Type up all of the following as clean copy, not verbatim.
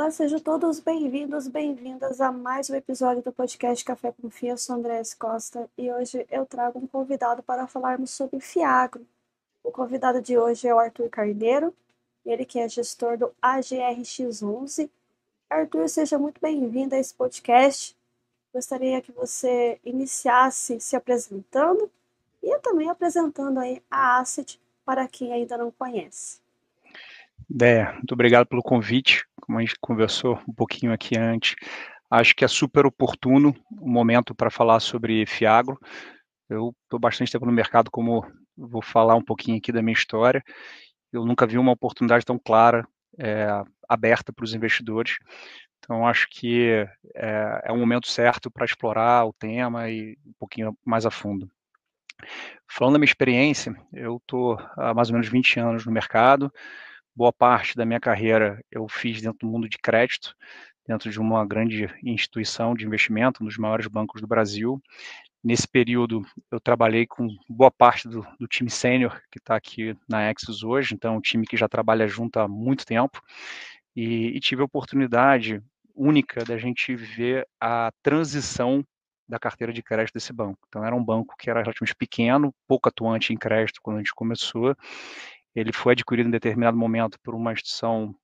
Olá, sejam todos bem-vindos, bem-vindas a mais um episódio do podcast Café com Fia. Eu sou André Costa e hoje eu trago um convidado para falarmos sobre Fiagro. O convidado de hoje é o Arthur Carneiro, ele que é gestor do AGRX11. Arthur, seja muito bem-vindo a esse podcast. Gostaria que você iniciasse se apresentando e também apresentando aí a Asset para quem ainda não conhece. Muito obrigado pelo convite. Como a gente conversou um pouquinho aqui antes, acho que é super oportuno o momento para falar sobre Fiagro. Eu estou bastante tempo no mercado, como vou falar um pouquinho aqui da minha história. Eu nunca vi uma oportunidade tão clara, aberta para os investidores. Então, acho que é um momento certo para explorar o tema e um pouquinho mais a fundo. Falando da minha experiência, eu estou há mais ou menos 20 anos no mercado. Boa parte da minha carreira eu fiz dentro do mundo de crédito, dentro de uma grande instituição de investimento, um dos maiores bancos do Brasil. Nesse período, eu trabalhei com boa parte do time sênior que está aqui na Axis hoje, então um time que já trabalha junto há muito tempo, e tive a oportunidade única da gente ver a transição da carteira de crédito desse banco. Então, era um banco que era relativamente pequeno, pouco atuante em crédito quando a gente começou. Ele foi adquirido em determinado momento por uma instituição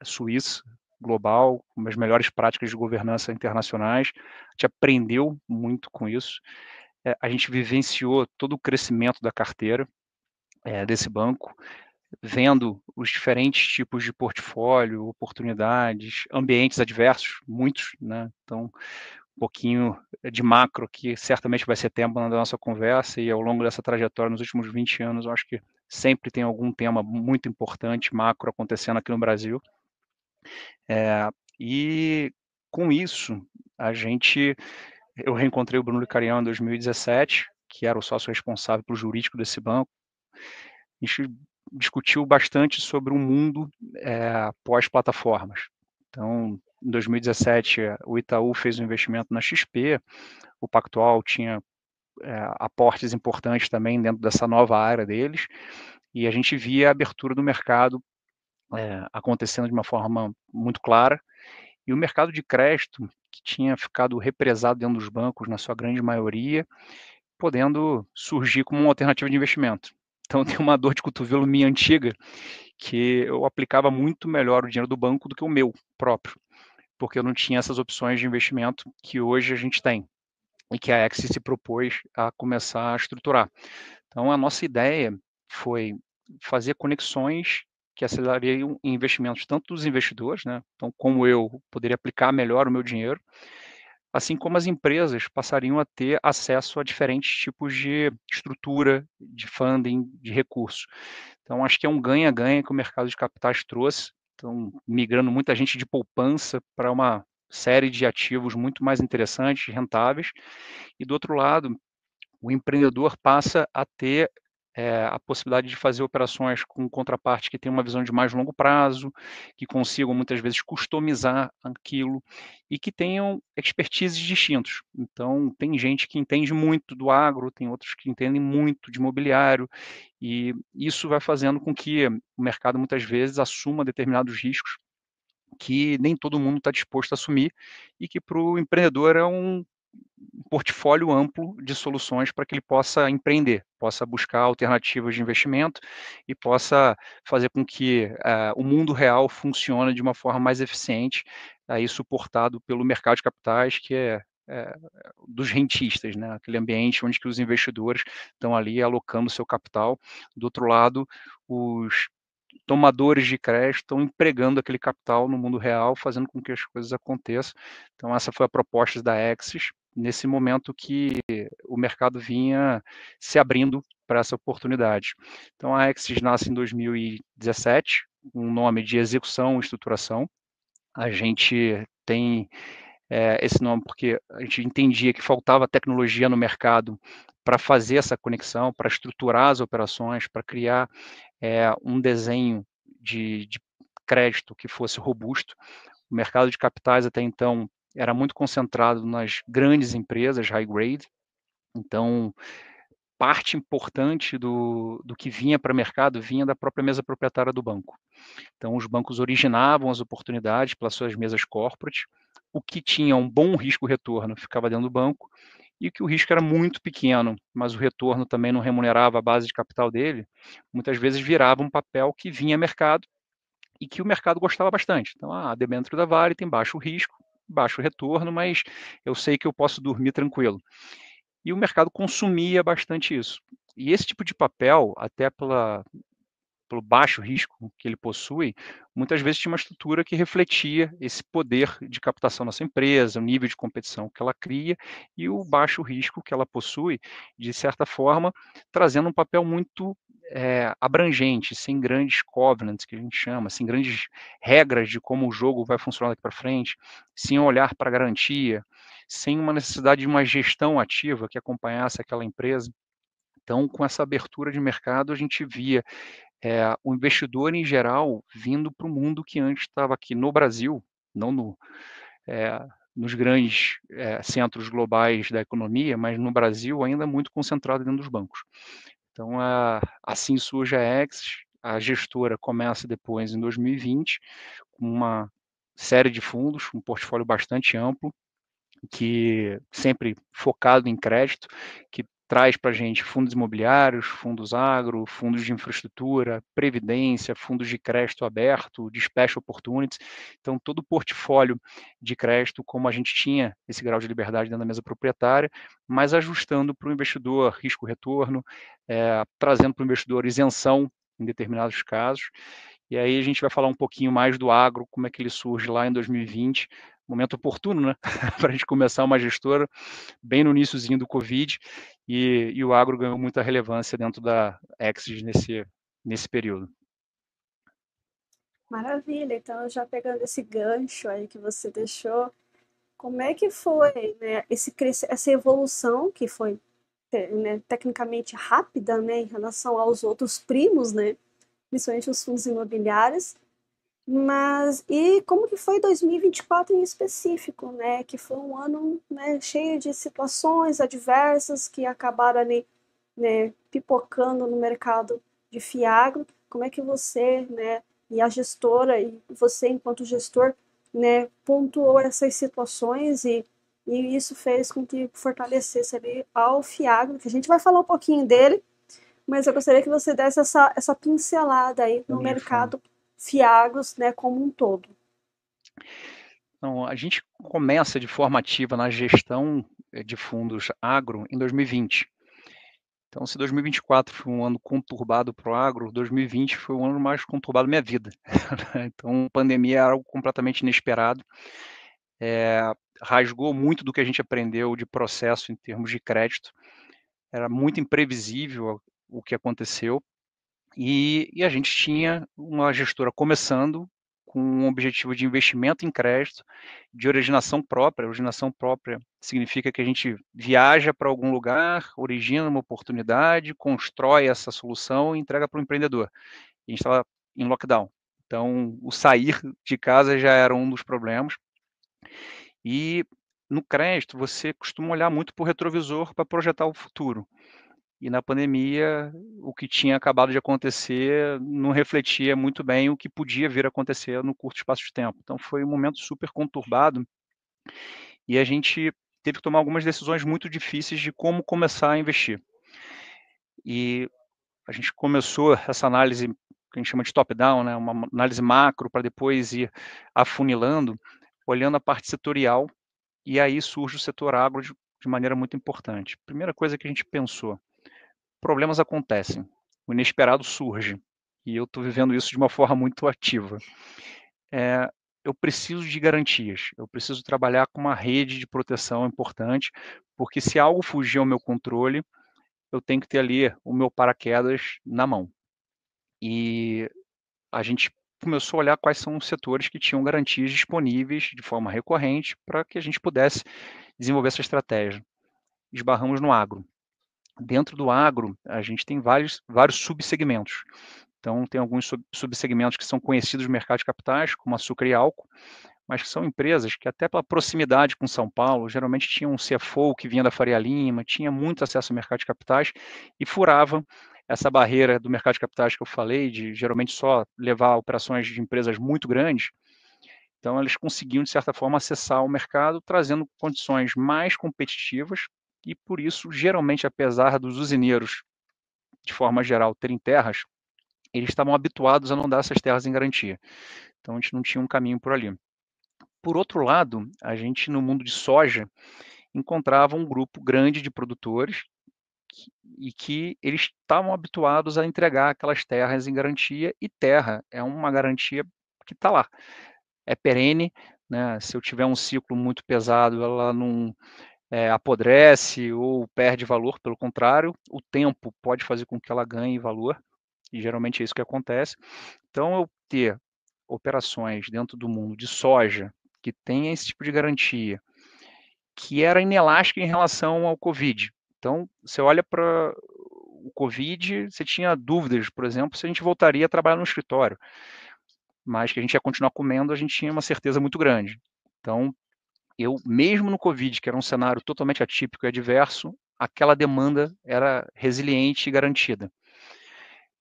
suíça, global, com as melhores práticas de governança internacionais. A gente aprendeu muito com isso. A gente vivenciou todo o crescimento da carteira desse banco, vendo os diferentes tipos de portfólio, oportunidades, ambientes adversos, muitos, né? Então, um pouquinho de macro, que certamente vai ser tema da nossa conversa, e ao longo dessa trajetória, nos últimos 20 anos, eu acho que sempre tem algum tema muito importante, macro, acontecendo aqui no Brasil. E com isso, eu reencontrei o Bruno Licarião em 2017, que era o sócio responsável pelo jurídico desse banco. A gente discutiu bastante sobre o mundo pós-plataformas. Então, em 2017, o Itaú fez um investimento na XP, o Pactual tinha aportes importantes também dentro dessa nova área deles, e a gente via a abertura do mercado acontecendo de uma forma muito clara, e o mercado de crédito, que tinha ficado represado dentro dos bancos, na sua grande maioria, podendo surgir como uma alternativa de investimento. Então, tem uma dor de cotovelo minha antiga, que eu aplicava muito melhor o dinheiro do banco do que o meu próprio, porque eu não tinha essas opções de investimento que hoje a gente tem, e que a Axis se propôs a começar a estruturar. Então, a nossa ideia foi fazer conexões que acelerariam investimentos tanto dos investidores, né? Então, como eu poderia aplicar melhor o meu dinheiro, assim como as empresas passariam a ter acesso a diferentes tipos de estrutura, de funding, de recursos. Então, acho que é um ganha-ganha que o mercado de capitais trouxe. Então, migrando muita gente de poupança para uma série de ativos muito mais interessantes, rentáveis. E do outro lado, o empreendedor passa a ter a possibilidade de fazer operações com contraparte que tem uma visão de mais longo prazo, que consigam muitas vezes customizar aquilo e que tenham expertises distintos. Então, tem gente que entende muito do agro, tem outros que entendem muito de imobiliário, e isso vai fazendo com que o mercado muitas vezes assuma determinados riscos que nem todo mundo está disposto a assumir e que para o empreendedor é um portfólio amplo de soluções para que ele possa empreender, possa buscar alternativas de investimento e possa fazer com que o mundo real funcione de uma forma mais eficiente, aí suportado pelo mercado de capitais, que é dos rentistas, né? Aquele ambiente onde que os investidores estão ali alocando seu capital. Do outro lado, os tomadores de crédito estão empregando aquele capital no mundo real, fazendo com que as coisas aconteçam. Então, essa foi a proposta da Axis, nesse momento que o mercado vinha se abrindo para essa oportunidade. Então, a Axis nasce em 2017, um nome de execução e estruturação. A gente tem esse nome porque a gente entendia que faltava tecnologia no mercado para fazer essa conexão, para estruturar as operações, para criar um desenho de crédito que fosse robusto. O mercado de capitais até então era muito concentrado nas grandes empresas high grade, então parte importante do que vinha para o mercado vinha da própria mesa proprietária do banco. Então, os bancos originavam as oportunidades pelas suas mesas corporate, o que tinha um bom risco-retorno ficava dentro do banco, e que o risco era muito pequeno, mas o retorno também não remunerava a base de capital dele, muitas vezes virava um papel que vinha a mercado e que o mercado gostava bastante. Então, a debênture da Vale tem baixo risco, baixo retorno, mas eu sei que eu posso dormir tranquilo. E o mercado consumia bastante isso. E esse tipo de papel, até pelo baixo risco que ele possui, muitas vezes tinha uma estrutura que refletia esse poder de captação dessa empresa, o nível de competição que ela cria e o baixo risco que ela possui, de certa forma, trazendo um papel muito abrangente, sem grandes covenants, que a gente chama, sem grandes regras de como o jogo vai funcionar daqui para frente, sem olhar para a garantia, sem uma necessidade de uma gestão ativa que acompanhasse aquela empresa. Então, com essa abertura de mercado, a gente via o investidor em geral vindo para o mundo que antes estava aqui no Brasil, não nos grandes centros globais da economia, mas no Brasil ainda muito concentrado dentro dos bancos. Então, assim surge a Axis, a gestora começa depois em 2020, com uma série de fundos, um portfólio bastante amplo, que sempre focado em crédito, que traz para a gente fundos imobiliários, fundos agro, fundos de infraestrutura, previdência, fundos de crédito aberto, de special opportunities. Então, todo o portfólio de crédito, como a gente tinha esse grau de liberdade dentro da mesa proprietária, mas ajustando para o investidor risco-retorno, trazendo para o investidor isenção em determinados casos. E aí a gente vai falar um pouquinho mais do agro, como é que ele surge lá em 2020, momento oportuno, né, para a gente começar uma gestora bem no iniciozinho do Covid, e o agro ganhou muita relevância dentro da Exis nesse período. Maravilha, então já pegando esse gancho aí que você deixou, como é que foi, né, essa evolução que foi, né, tecnicamente rápida, né, em relação aos outros primos, né, principalmente os fundos imobiliários, mas e como que foi 2024 em específico, né, que foi um ano, né, cheio de situações adversas que acabaram ali, né, pipocando no mercado de Fiagro. Como é que você, né, e a gestora e você enquanto gestor, né, pontuou essas situações e isso fez com que fortalecesse ali ao Fiagro, que a gente vai falar um pouquinho dele, mas eu gostaria que você desse essa pincelada aí no mercado Fiagros, né, como um todo. Então, a gente começa de forma ativa na gestão de fundos agro em 2020. Então, se 2024 foi um ano conturbado para o agro, 2020 foi o ano mais conturbado da minha vida. Então, a pandemia era algo completamente inesperado. Rasgou muito do que a gente aprendeu de processo em termos de crédito. Era muito imprevisível o que aconteceu. E a gente tinha uma gestora começando com um objetivo de investimento em crédito, de originação própria. Originação própria significa que a gente viaja para algum lugar, origina uma oportunidade, constrói essa solução e entrega para o empreendedor. A gente estava em lockdown. Então, o sair de casa já era um dos problemas. E no crédito, você costuma olhar muito para o retrovisor para projetar o futuro. E na pandemia, o que tinha acabado de acontecer não refletia muito bem o que podia vir a acontecer no curto espaço de tempo. Então foi um momento super conturbado e a gente teve que tomar algumas decisões muito difíceis de como começar a investir. E a gente começou essa análise que a gente chama de top-down, né, uma análise macro para depois ir afunilando, olhando a parte setorial, e aí surge o setor agro de maneira muito importante. Primeira coisa que a gente pensou: problemas acontecem, o inesperado surge, e eu estou vivendo isso de uma forma muito ativa. Eu preciso de garantias, eu preciso trabalhar com uma rede de proteção importante, porque se algo fugir ao meu controle, eu tenho que ter ali o meu paraquedas na mão. E a gente começou a olhar quais são os setores que tinham garantias disponíveis de forma recorrente para que a gente pudesse desenvolver essa estratégia. Esbarramos no agro. Dentro do agro, a gente tem vários subsegmentos. Então, tem alguns subsegmentos que são conhecidos no mercado de capitais, como açúcar e álcool, mas são empresas que até pela proximidade com São Paulo, geralmente tinham um CFO que vinha da Faria Lima, tinha muito acesso ao mercado de capitais e furavam essa barreira do mercado de capitais que eu falei, de geralmente só levar operações de empresas muito grandes. Então, eles conseguiam, de certa forma, acessar o mercado, trazendo condições mais competitivas e, por isso, geralmente, apesar dos usineiros, de forma geral, terem terras, eles estavam habituados a não dar essas terras em garantia. Então, a gente não tinha um caminho por ali. Por outro lado, a gente, no mundo de soja, encontrava um grupo grande de produtores e que eles estavam habituados a entregar aquelas terras em garantia, e terra é uma garantia que está lá, é perene, né? Se eu tiver um ciclo muito pesado, ela não apodrece ou perde valor, pelo contrário, o tempo pode fazer com que ela ganhe valor, e geralmente é isso que acontece. Então, eu ter operações dentro do mundo de soja que tem esse tipo de garantia, que era inelástica em relação ao Covid. Então, você olha para o Covid, você tinha dúvidas, por exemplo, se a gente voltaria a trabalhar no escritório, mas que a gente ia continuar comendo, a gente tinha uma certeza muito grande. Então, eu, mesmo no Covid, que era um cenário totalmente atípico e adverso, aquela demanda era resiliente e garantida.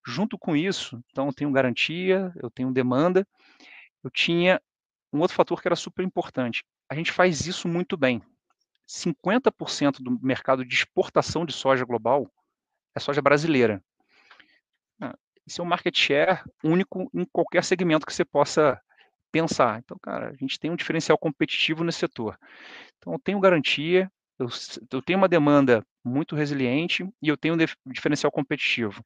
Junto com isso, então eu tenho garantia, eu tenho demanda, eu tinha um outro fator que era super importante. A gente faz isso muito bem. 50% do mercado de exportação de soja global é soja brasileira. Esse é um market share único em qualquer segmento que você possa pensar. Então, cara, a gente tem um diferencial competitivo nesse setor. Então, eu tenho garantia, eu tenho uma demanda muito resiliente e eu tenho um diferencial competitivo.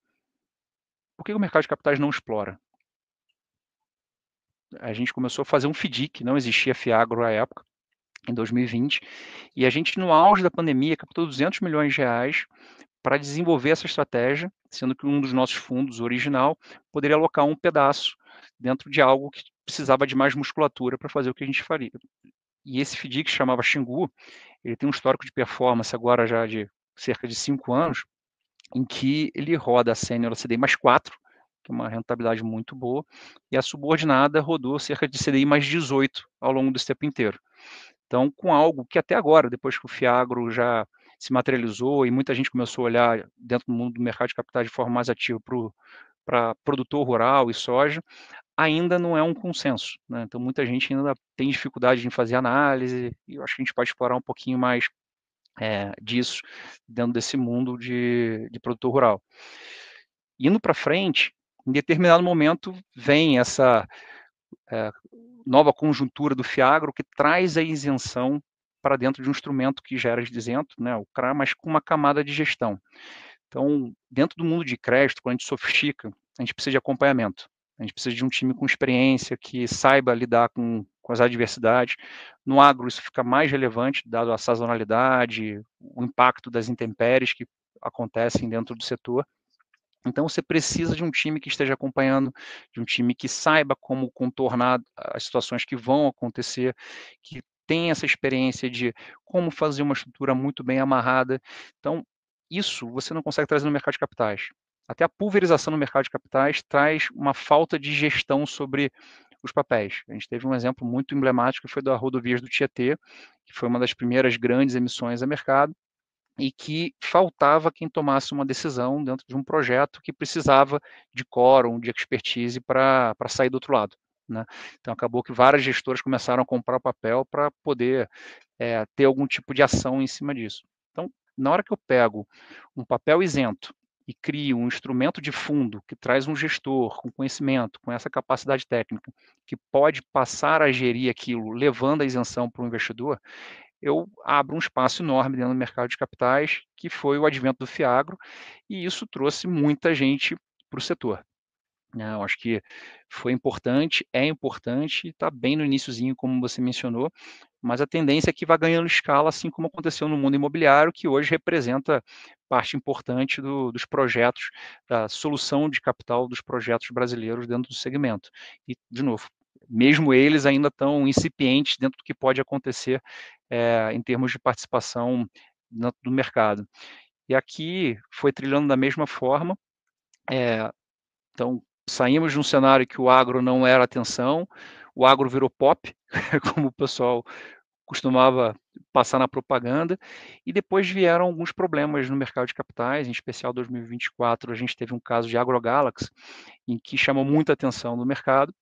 Por que o mercado de capitais não explora? A gente começou a fazer um FDIC, não existia Fiagro à época, em 2020, e a gente, no auge da pandemia, captou 200 milhões de reais para desenvolver essa estratégia, sendo que um dos nossos fundos original poderia alocar um pedaço dentro de algo que precisava de mais musculatura para fazer o que a gente faria. E esse FDIC, que chamava Xingu, ele tem um histórico de performance agora já de cerca de 5 anos, em que ele roda a sênior CDI mais 4, que é uma rentabilidade muito boa, e a subordinada rodou cerca de CDI mais 18 ao longo desse tempo inteiro. Então, com algo que até agora, depois que o Fiagro já se materializou e muita gente começou a olhar dentro do mundo do mercado de capitais de forma mais ativa para produtor rural e soja, ainda não é um consenso, né? Então, muita gente ainda tem dificuldade em fazer análise, e eu acho que a gente pode explorar um pouquinho mais disso dentro desse mundo de produtor rural. Indo para frente, em determinado momento vem essa nova conjuntura do Fiagro que traz a isenção para dentro de um instrumento que já era isento, né, o CRA, mas com uma camada de gestão. Então, dentro do mundo de crédito, quando a gente sofistica, a gente precisa de acompanhamento. A gente precisa de um time com experiência, que saiba lidar com as adversidades. No agro, isso fica mais relevante, dado a sazonalidade, o impacto das intempéries que acontecem dentro do setor. Então, você precisa de um time que esteja acompanhando, de um time que saiba como contornar as situações que vão acontecer, que tenha essa experiência de como fazer uma estrutura muito bem amarrada. Então, isso você não consegue trazer no mercado de capitais. Até a pulverização no mercado de capitais traz uma falta de gestão sobre os papéis. A gente teve um exemplo muito emblemático que foi da Rodovias do Tietê, que foi uma das primeiras grandes emissões a mercado, e que faltava quem tomasse uma decisão dentro de um projeto que precisava de quórum, de expertise para sair do outro lado, né? Então acabou que várias gestoras começaram a comprar papel para poder ter algum tipo de ação em cima disso. Então, na hora que eu pego um papel isento e crio um instrumento de fundo que traz um gestor com conhecimento, com essa capacidade técnica, que pode passar a gerir aquilo, levando a isenção para o investidor, eu abro um espaço enorme dentro do mercado de capitais, que foi o advento do Fiagro, e isso trouxe muita gente para o setor. Eu acho que foi importante, é importante, está bem no iniciozinho, como você mencionou, mas a tendência é que vá ganhando escala, assim como aconteceu no mundo imobiliário, que hoje representa parte importante dos projetos, da solução de capital dos projetos brasileiros dentro do segmento. E, de novo, mesmo eles ainda estão incipientes dentro do que pode acontecer em termos de participação do mercado. E aqui foi trilhando da mesma forma, então saímos de um cenário que o agro não era atenção, o agro virou pop, como o pessoal costumava passar na propaganda, e depois vieram alguns problemas no mercado de capitais, em especial 2024, a gente teve um caso de AgroGalaxy, em que chamou muita atenção no mercado,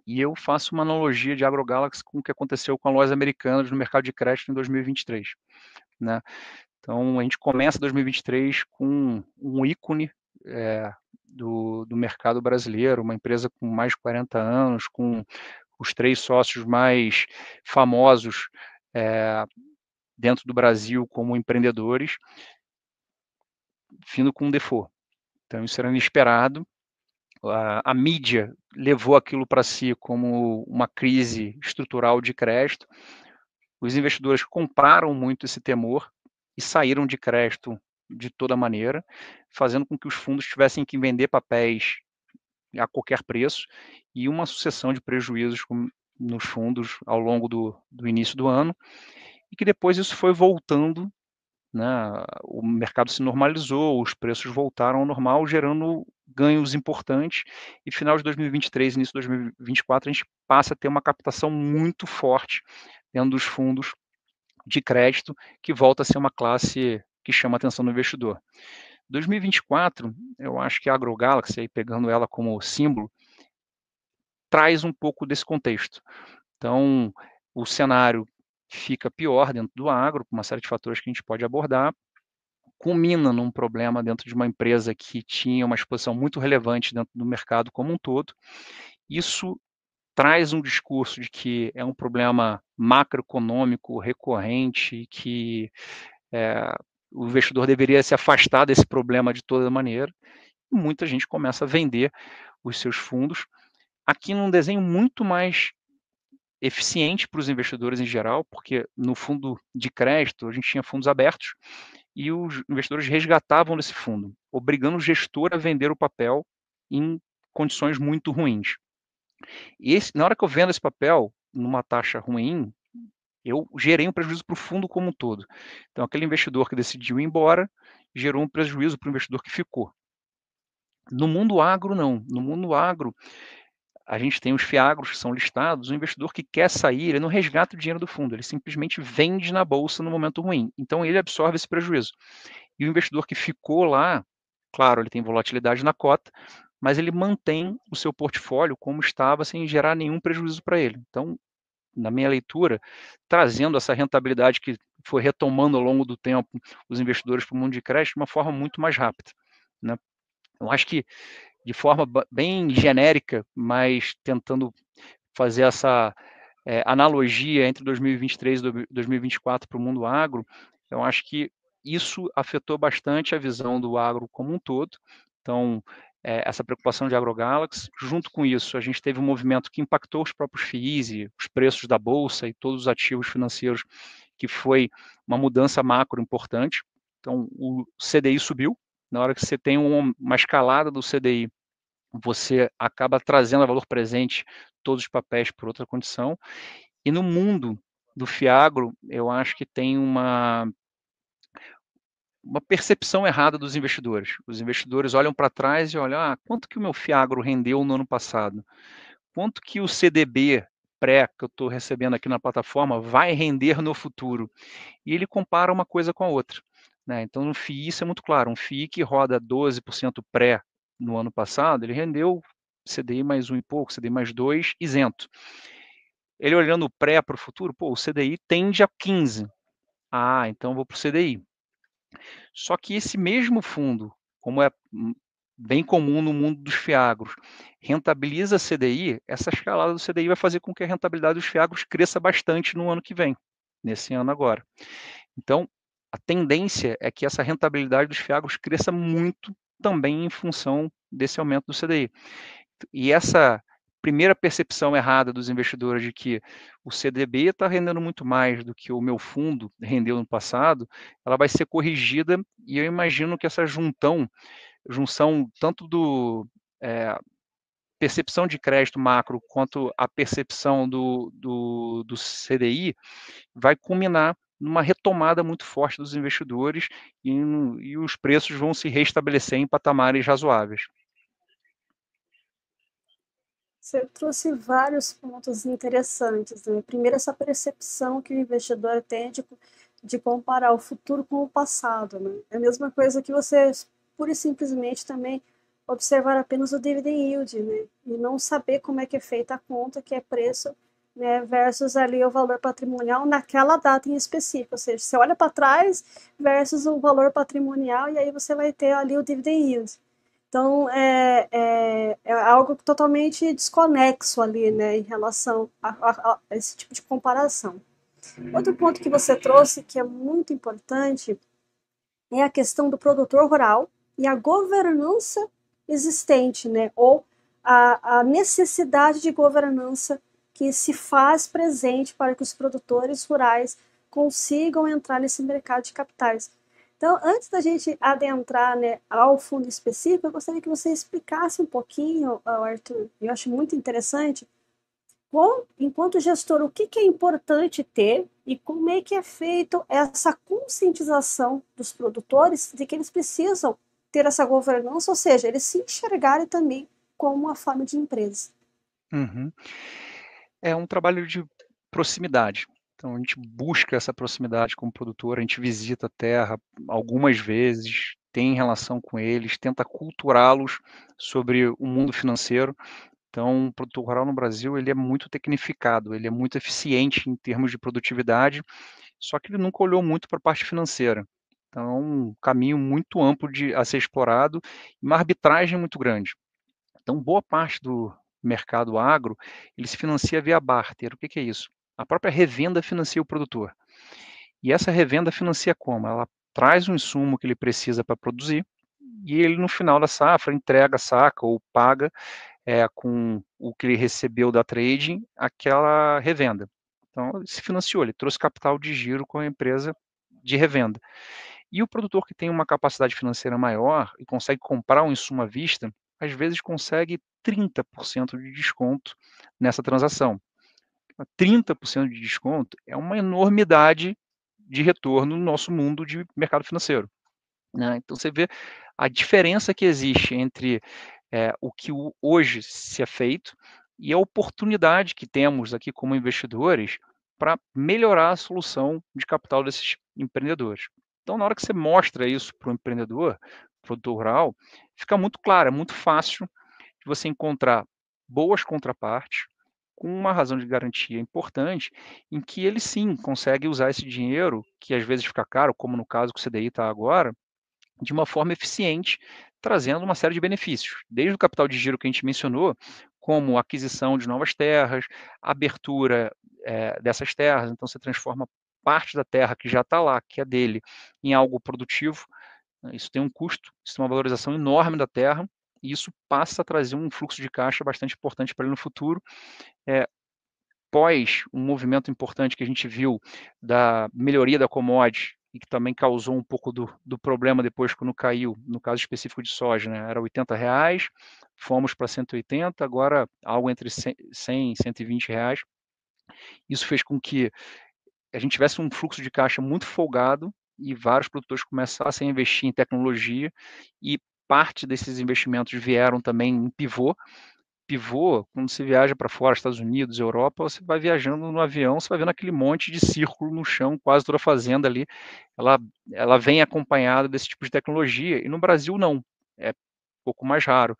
e eu faço uma analogia de AgroGalaxy com o que aconteceu com a lojas americanas no mercado de crédito em 2023, né? Então, a gente começa 2023 com um ícone do mercado brasileiro, uma empresa com mais de 40 anos, com os 3 sócios mais famosos dentro do Brasil como empreendedores, vindo com um default. Então, isso era inesperado. A mídia levou aquilo para si como uma crise estrutural de crédito. Os investidores compraram muito esse temor e saíram de crédito de toda maneira, fazendo com que os fundos tivessem que vender papéis a qualquer preço e uma sucessão de prejuízos nos fundos ao longo do início do ano, e que depois isso foi voltando, né? O mercado se normalizou, os preços voltaram ao normal, gerando ganhos importantes, e final de 2023, início de 2024, a gente passa a ter uma captação muito forte dentro dos fundos de crédito, que volta a ser uma classe que chama a atenção do investidor. 2024, eu acho que a AgroGalaxy, aí pegando ela como símbolo, traz um pouco desse contexto. Então, o cenário fica pior dentro do agro, com uma série de fatores que a gente pode abordar, culmina num problema dentro de uma empresa que tinha uma exposição muito relevante dentro do mercado como um todo. Isso traz um discurso de que é um problema macroeconômico recorrente, que o investidor deveria se afastar desse problema de toda maneira, e muita gente começa a vender os seus fundos, aqui num desenho muito mais eficiente para os investidores em geral, porque no fundo de crédito a gente tinha fundos abertos e os investidores resgatavam desse fundo, obrigando o gestor a vender o papel em condições muito ruins. E na hora que eu vendo esse papel numa taxa ruim, eu gerei um prejuízo para o fundo como um todo. Então, aquele investidor que decidiu ir embora gerou um prejuízo para o investidor que ficou. No mundo agro, não. No mundo agro, a gente tem os FIAGROS que são listados, o investidor que quer sair, ele não resgata o dinheiro do fundo, ele simplesmente vende na bolsa no momento ruim. Então, ele absorve esse prejuízo. E o investidor que ficou lá, claro, ele tem volatilidade na cota, mas ele mantém o seu portfólio como estava, sem gerar nenhum prejuízo para ele. Então, na minha leitura, trazendo essa rentabilidade que foi retomando ao longo do tempo os investidores para o mundo de crédito de uma forma muito mais rápida, né? Eu acho que, de forma bem genérica, mas tentando fazer essa analogia entre 2023 e 2024 para o mundo agro, eu acho que isso afetou bastante a visão do agro como um todo. Então, essa preocupação de AgroGalaxy, junto com isso, a gente teve um movimento que impactou os próprios FIIs e os preços da bolsa e todos os ativos financeiros, que foi uma mudança macro importante. Então, o CDI subiu. Na hora que você tem uma escalada do CDI, você acaba trazendo a valor presente todos os papéis por outra condição. E no mundo do Fiagro, eu acho que tem uma percepção errada dos investidores. Os investidores olham para trás e olham, quanto que o meu Fiagro rendeu no ano passado? Quanto que o CDB pré que eu estou recebendo aqui na plataforma vai render no futuro? E ele compara uma coisa com a outra, né? Então, no FII isso é muito claro. Um FII que roda 12% pré no ano passado, ele rendeu CDI mais 1 e pouco, CDI mais 2, isento. Ele olhando o pré para o futuro, o CDI tende a 15. Então vou para o CDI. Só que esse mesmo fundo, como é bem comum no mundo dos fiagros, rentabiliza CDI, essa escalada do CDI vai fazer com que a rentabilidade dos fiagros cresça bastante no ano que vem, nesse ano agora. Então, a tendência é que essa rentabilidade dos fiagros cresça muito também em função desse aumento do CDI. E essa primeira percepção errada dos investidores de que o CDB está rendendo muito mais do que o meu fundo rendeu no passado, ela vai ser corrigida, e eu imagino que essa junção tanto do percepção de crédito macro quanto a percepção do CDI vai culminar numa retomada muito forte dos investidores e os preços vão se restabelecer em patamares razoáveis. Você trouxe vários pontos interessantes, né? Primeiro, essa percepção que o investidor tem de comparar o futuro com o passado, né? É a mesma coisa que você, pura e simplesmente, também observar apenas o dividend yield, né? E não saber como é que é feita a conta, que é preço, né, versus ali o valor patrimonial naquela data em específico. Ou seja, você olha para trás versus o valor patrimonial e aí você vai ter ali o dividend yield. Então, é algo totalmente desconexo ali, né, em relação a esse tipo de comparação. Outro ponto que você trouxe, que é muito importante, é a questão do produtor rural e a governança existente, né, ou a necessidade de governança que se faz presente para que os produtores rurais consigam entrar nesse mercado de capitais. Então, antes da gente adentrar, né, ao fundo específico, eu gostaria que você explicasse um pouquinho, Arthur, eu acho muito interessante, enquanto gestor, o que é importante ter e como é que é feito essa conscientização dos produtores de que eles precisam ter essa governança, ou seja, eles se enxergarem também como uma forma de empresa. Uhum. É um trabalho de proximidade. Então, a gente busca essa proximidade como produtor, a gente visita a terra algumas vezes, tem relação com eles, tenta culturá-los sobre o mundo financeiro. Então, o produtor rural no Brasil, ele é muito tecnificado, ele é muito eficiente em termos de produtividade, só que ele nunca olhou muito para a parte financeira. Então, é um caminho muito amplo a ser explorado e uma arbitragem muito grande. Então, boa parte do mercado agro, ele se financia via barter. O que é isso? A própria revenda financia o produtor. E essa revenda financia como? Ela traz o insumo que ele precisa para produzir e ele, no final da safra, entrega, saca ou paga com o que ele recebeu da trading aquela revenda. Então, ele se financiou, ele trouxe capital de giro com a empresa de revenda. E o produtor que tem uma capacidade financeira maior e consegue comprar um insumo à vista, às vezes consegue 30% de desconto nessa transação. 30% de desconto é uma enormidade de retorno no nosso mundo de mercado financeiro, né? Então você vê a diferença que existe entre o que hoje se é feito e a oportunidade que temos aqui como investidores para melhorar a solução de capital desses empreendedores. Então, na hora que você mostra isso para o empreendedor, produtor rural, fica muito claro, é muito fácil de você encontrar boas contrapartes com uma razão de garantia importante, em que ele sim consegue usar esse dinheiro, que às vezes fica caro, como no caso que o CDI está agora, de uma forma eficiente, trazendo uma série de benefícios, desde o capital de giro que a gente mencionou, como aquisição de novas terras, abertura dessas terras, então você transforma parte da terra que já está lá, que é dele, em algo produtivo. Isso tem um custo, isso tem uma valorização enorme da terra, e isso passa a trazer um fluxo de caixa bastante importante para ele no futuro. Pós um movimento importante que a gente viu da melhoria da commodity, e que também causou um pouco do problema depois quando caiu, no caso específico de soja, né? Era R$ 80, fomos para 180, agora algo entre 100 e 120 reais. Isso fez com que a gente tivesse um fluxo de caixa muito folgado e vários produtores começassem a investir em tecnologia e parte desses investimentos vieram também em pivô, quando você viaja para fora, Estados Unidos, Europa, você vai viajando no avião, você vai vendo aquele monte de círculo no chão, quase toda a fazenda ali, ela, ela vem acompanhada desse tipo de tecnologia, e no Brasil não, é um pouco mais raro.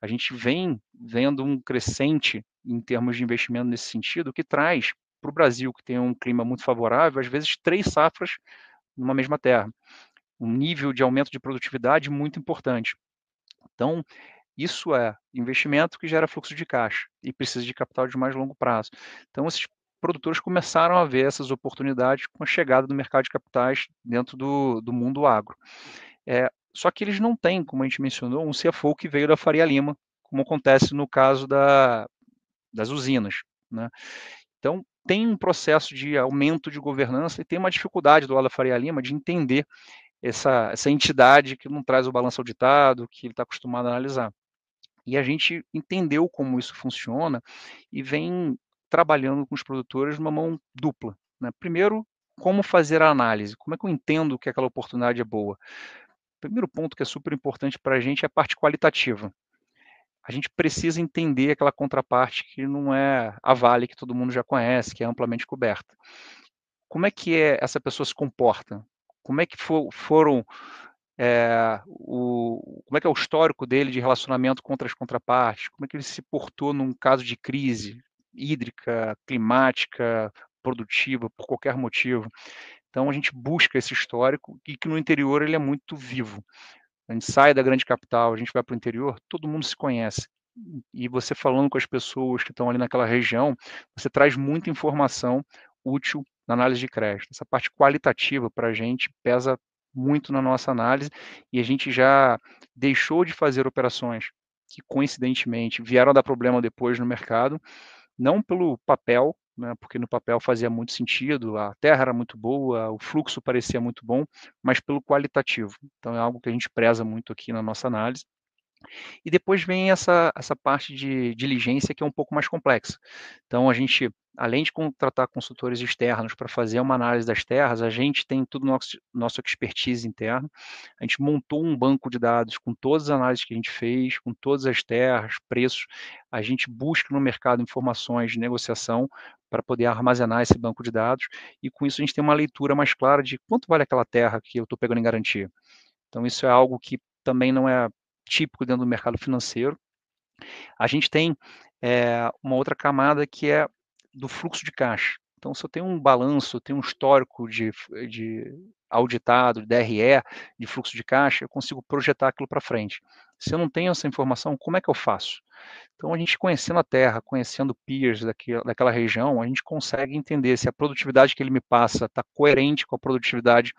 A gente vem vendo um crescente em termos de investimento nesse sentido, que traz para o Brasil, que tem um clima muito favorável, às vezes 3 safras numa mesma terra, um nível de aumento de produtividade muito importante. Então, isso é investimento que gera fluxo de caixa e precisa de capital de mais longo prazo. Então, esses produtores começaram a ver essas oportunidades com a chegada do mercado de capitais dentro do mundo agro. Só que eles não têm, como a gente mencionou, um CFO que veio da Faria Lima, como acontece no caso das usinas, né? Então, tem um processo de aumento de governança e tem uma dificuldade do lado da Faria Lima de entender essa entidade que não traz o balanço auditado, que ele está acostumado a analisar. E a gente entendeu como isso funciona e vem trabalhando com os produtores numa mão dupla, né? Primeiro, como fazer a análise, como é que eu entendo que aquela oportunidade é boa? O primeiro ponto que é super importante para a gente é a parte qualitativa. a gente precisa entender aquela contraparte que não é a Vale, que todo mundo já conhece, que é amplamente coberta. Como é que essa pessoa se comporta? Como é que foram como é que é o histórico dele de relacionamento com outras contrapartes? Como é que ele se portou num caso de crise hídrica, climática, produtiva, por qualquer motivo? Então a gente busca esse histórico e que no interior ele é muito vivo. A gente sai da grande capital, a gente vai para o interior, todo mundo se conhece. E você falando com as pessoas que estão ali naquela região, você traz muita informação útil na análise de crédito. Essa parte qualitativa para a gente pesa muito na nossa análise e a gente já deixou de fazer operações que coincidentemente vieram a dar problema depois no mercado, não pelo papel, né, porque no papel fazia muito sentido, a terra era muito boa, o fluxo parecia muito bom, mas pelo qualitativo. Então é algo que a gente preza muito aqui na nossa análise. E depois vem essa parte de diligência que é um pouco mais complexa. Então, a gente, além de contratar consultores externos para fazer uma análise das terras, a gente tem tudo nosso expertise interno. A gente montou um banco de dados com todas as análises que a gente fez, com todas as terras, preços. A gente busca no mercado informações de negociação para poder armazenar esse banco de dados. E com isso a gente tem uma leitura mais clara de quanto vale aquela terra que eu estou pegando em garantia. Então, isso é algo que também não é típico dentro do mercado financeiro. A gente tem uma outra camada que é do fluxo de caixa. Então, se eu tenho um balanço, eu tenho um histórico de auditado, de DRE, de fluxo de caixa, eu consigo projetar aquilo para frente. Se eu não tenho essa informação, como é que eu faço? Então, a gente conhecendo a terra, conhecendo peers daquela região, a gente consegue entender se a produtividade que ele me passa está coerente com a produtividade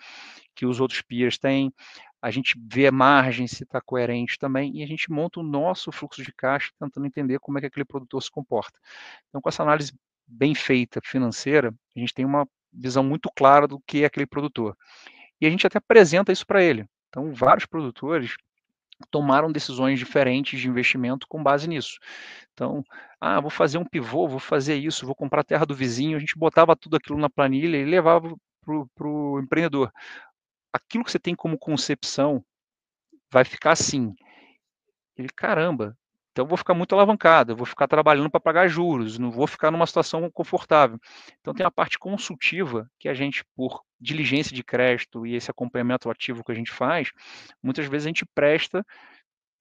que os outros peers têm. A gente vê a margem se está coerente também e a gente monta o nosso fluxo de caixa tentando entender como é que aquele produtor se comporta. Então, com essa análise bem feita financeira, a gente tem uma visão muito clara do que é aquele produtor. E a gente até apresenta isso para ele. Então, vários produtores tomaram decisões diferentes de investimento com base nisso. Então, vou fazer um pivô, vou fazer isso, vou comprar a terra do vizinho, a gente botava tudo aquilo na planilha e levava para o empreendedor. Aquilo que você tem como concepção vai ficar assim. Ele, caramba, então eu vou ficar muito alavancado, eu vou ficar trabalhando para pagar juros, não vou ficar numa situação confortável. Então tem a parte consultiva que a gente, por diligência de crédito e esse acompanhamento ativo que a gente faz, muitas vezes a gente presta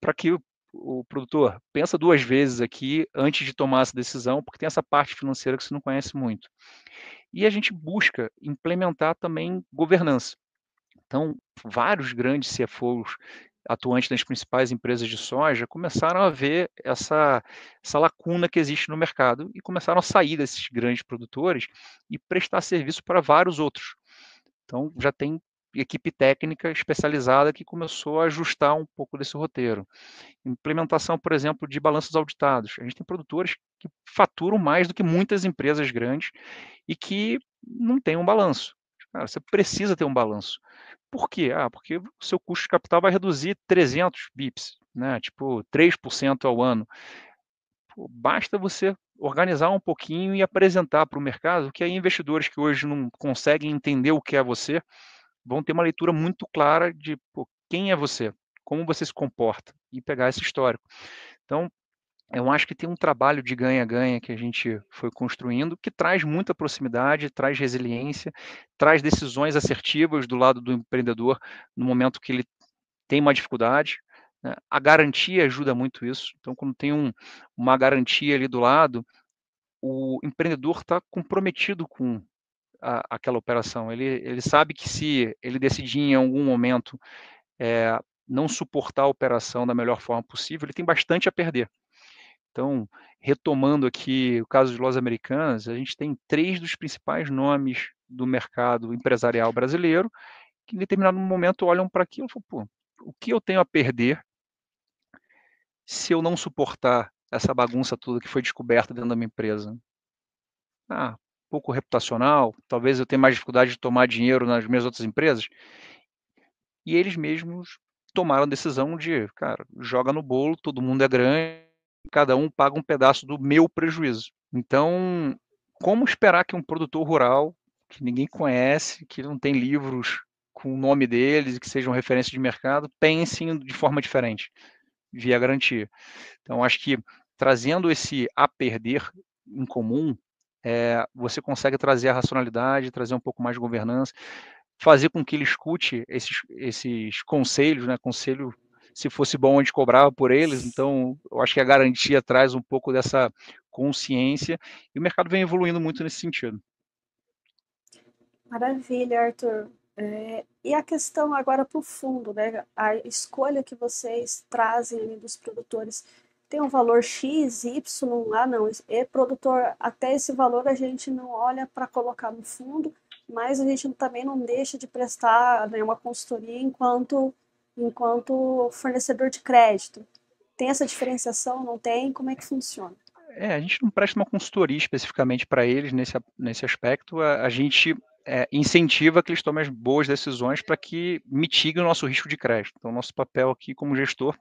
para que o produtor pensa duas vezes aqui antes de tomar essa decisão, porque tem essa parte financeira que você não conhece muito. E a gente busca implementar também governança. Então, vários grandes CFOs atuantes nas principais empresas de soja começaram a ver essa lacuna que existe no mercado e começaram a sair desses grandes produtores e prestar serviço para vários outros. Então, já tem equipe técnica especializada que começou a ajustar um pouco desse roteiro. Implementação, por exemplo, de balanços auditados. A gente tem produtores que faturam mais do que muitas empresas grandes e que não têm um balanço. Cara, você precisa ter um balanço. Por quê? Porque o seu custo de capital vai reduzir 300 bips, né? Tipo 3% ao ano. Pô, basta você organizar um pouquinho e apresentar para o mercado que aí investidores que hoje não conseguem entender o que é você vão ter uma leitura muito clara de quem é você, como você se comporta e pegar esse histórico. Então, eu acho que tem um trabalho de ganha-ganha que a gente foi construindo que traz muita proximidade, traz resiliência, traz decisões assertivas do lado do empreendedor no momento que ele tem uma dificuldade. Né? A garantia ajuda muito isso. Então, quando tem uma garantia ali do lado, o empreendedor está comprometido com aquela operação. Ele sabe que se ele decidir em algum momento não suportar a operação da melhor forma possível, ele tem bastante a perder. Então, retomando aqui o caso de Lojas Americanas, a gente tem 3 dos principais nomes do mercado empresarial brasileiro que em determinado momento olham para aquilo e falam, pô, o que eu tenho a perder se eu não suportar essa bagunça toda que foi descoberta dentro da minha empresa? Pouco reputacional, talvez eu tenha mais dificuldade de tomar dinheiro nas minhas outras empresas. E eles mesmos tomaram a decisão de, cara, joga no bolo, todo mundo é grande, cada um paga um pedaço do meu prejuízo. Então, como esperar que um produtor rural, que ninguém conhece, que não tem livros com o nome deles, que sejam referência de mercado, pensem de forma diferente? via garantia. Então, acho que trazendo esse a perder em comum, você consegue trazer a racionalidade, trazer um pouco mais de governança, fazer com que ele escute esses conselhos, né? Conselho, se fosse bom, a gente cobrava por eles. Então, eu acho que a garantia traz um pouco dessa consciência e o mercado vem evoluindo muito nesse sentido. Maravilha, Arthur. E a questão agora para o fundo, né? A escolha que vocês trazem ali dos produtores tem um valor X, Y, não, é produtor, até esse valor a gente não olha para colocar no fundo, mas a gente também não deixa de prestar, né, uma consultoria enquanto fornecedor de crédito. Tem essa diferenciação? Não tem? Como é que funciona? A gente não presta uma consultoria especificamente para eles nesse aspecto, a gente incentiva que eles tomem as boas decisões para que mitiguem o nosso risco de crédito. Então, nosso papel aqui como gestor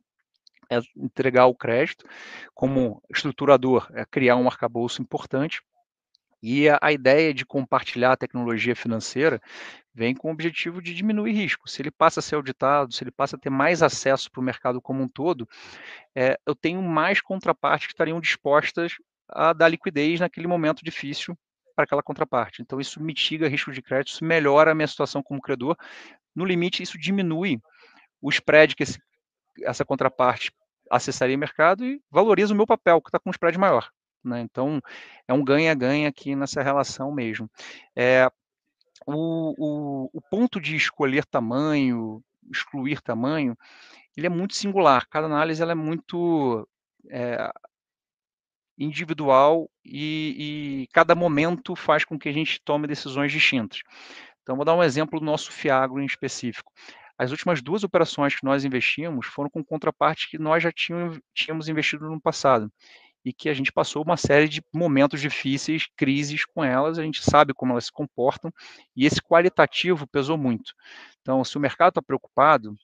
é entregar o crédito, como estruturador, é criar um arcabouço importante, e a ideia de compartilhar a tecnologia financeira vem com o objetivo de diminuir risco. Se ele passa a ser auditado, se ele passa a ter mais acesso para o mercado como um todo, eu tenho mais contrapartes que estariam dispostas a dar liquidez naquele momento difícil para aquela contraparte. Então, isso mitiga risco de crédito, isso melhora a minha situação como credor. No limite, isso diminui o spread que essa contraparte acessaria o mercado e valoriza o meu papel, que está com um spread maior. Né? Então, é um ganha-ganha aqui nessa relação mesmo. O ponto de escolher tamanho, excluir tamanho, ele é muito singular. Cada análise ela é muito individual e cada momento faz com que a gente tome decisões distintas. Então, vou dar um exemplo do nosso Fiagro em específico. As últimas duas operações que nós investimos foram com contrapartes que nós já tínhamos investido no passado e que a gente passou uma série de momentos difíceis, crises com elas, a gente sabe como elas se comportam e esse qualitativo pesou muito. Então, se o mercado está preocupado,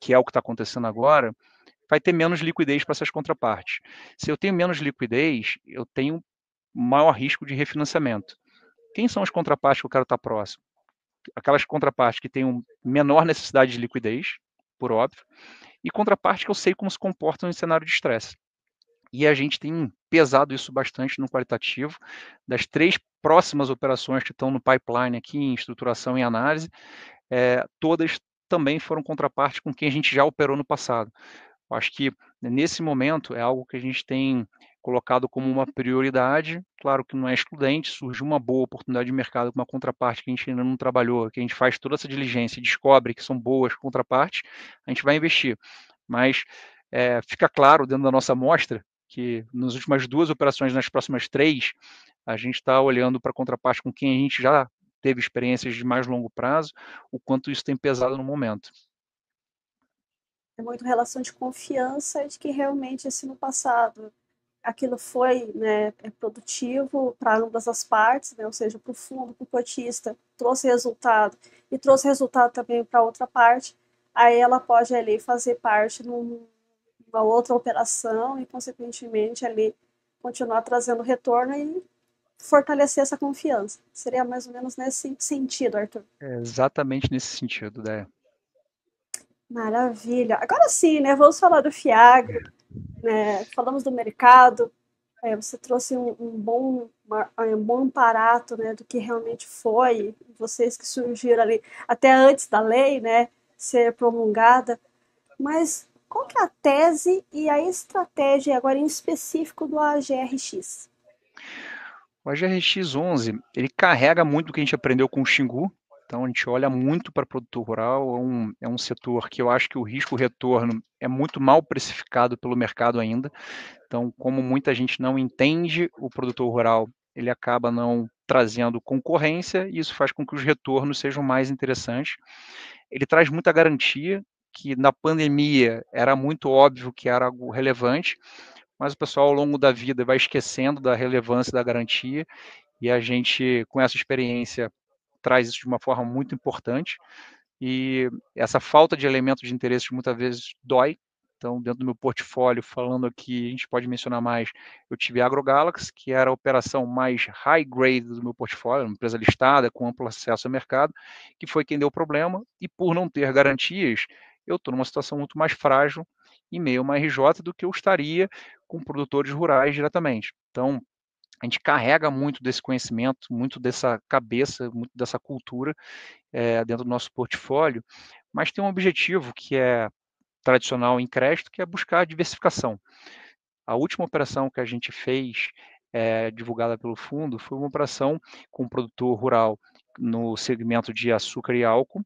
que é o que está acontecendo agora, vai ter menos liquidez para essas contrapartes. Se eu tenho menos liquidez, eu tenho maior risco de refinanciamento. Quem são as contrapartes que eu quero estar próximo? Aquelas contrapartes que têm menor necessidade de liquidez, por óbvio, e contrapartes que eu sei como se comportam em cenário de estresse. E a gente tem pesado isso bastante no qualitativo. Das 3 próximas operações que estão no pipeline aqui, em estruturação e análise, todas também foram contrapartes com quem a gente já operou no passado. Eu acho que nesse momento é algo que a gente tem colocado como uma prioridade, claro que não é excludente, surgiu uma boa oportunidade de mercado com uma contraparte que a gente ainda não trabalhou, que a gente faz toda essa diligência e descobre que são boas contrapartes, a gente vai investir. Mas fica claro dentro da nossa amostra que nas últimas 2 operações, nas próximas 3, a gente está olhando para a contraparte com quem a gente já teve experiências de mais longo prazo, o quanto isso tem pesado no momento. É muito relação de confiança de que realmente, se no passado aquilo foi, né, produtivo para ambas as partes, né, ou seja, para o fundo, para o cotista, trouxe resultado e trouxe resultado também para a outra parte, aí ela pode ali fazer parte numa outra operação e, consequentemente, ali continuar trazendo retorno e fortalecer essa confiança. Seria mais ou menos nesse sentido, Arthur. É exatamente nesse sentido, né? Maravilha. Agora sim, né? Vamos falar do Fiagro, né? Falamos do mercado. Você trouxe um bom aparato, né, do que realmente foi, vocês que surgiram ali até antes da lei, né, ser promulgada. Mas qual que é a tese e a estratégia agora em específico do AGRX? O AGRX 11, ele carrega muito do que a gente aprendeu com o Xingu, então a gente olha muito para produtor rural, é um setor que eu acho que o risco-retorno é muito mal precificado pelo mercado ainda, então como muita gente não entende o produtor rural, ele acaba não trazendo concorrência e isso faz com que os retornos sejam mais interessantes. Ele traz muita garantia, que na pandemia era muito óbvio que era algo relevante, mas o pessoal ao longo da vida vai esquecendo da relevância da garantia e a gente, com essa experiência, traz isso de uma forma muito importante. E essa falta de elementos de interesse muitas vezes dói. Então, dentro do meu portfólio, falando aqui, a gente pode mencionar mais, eu tive a AgroGalaxy, que era a operação mais high grade do meu portfólio, uma empresa listada, com amplo acesso ao mercado, que foi quem deu problema, e por não ter garantias, eu estou numa situação muito mais frágil, em meio a uma RJ do que eu estaria com produtores rurais diretamente. Então, a gente carrega muito desse conhecimento, muito dessa cabeça, muito dessa cultura dentro do nosso portfólio, mas tem um objetivo que é tradicional em crédito, que é buscar a diversificação. A última operação que a gente fez, divulgada pelo fundo, foi uma operação com um produtor rural no segmento de açúcar e álcool,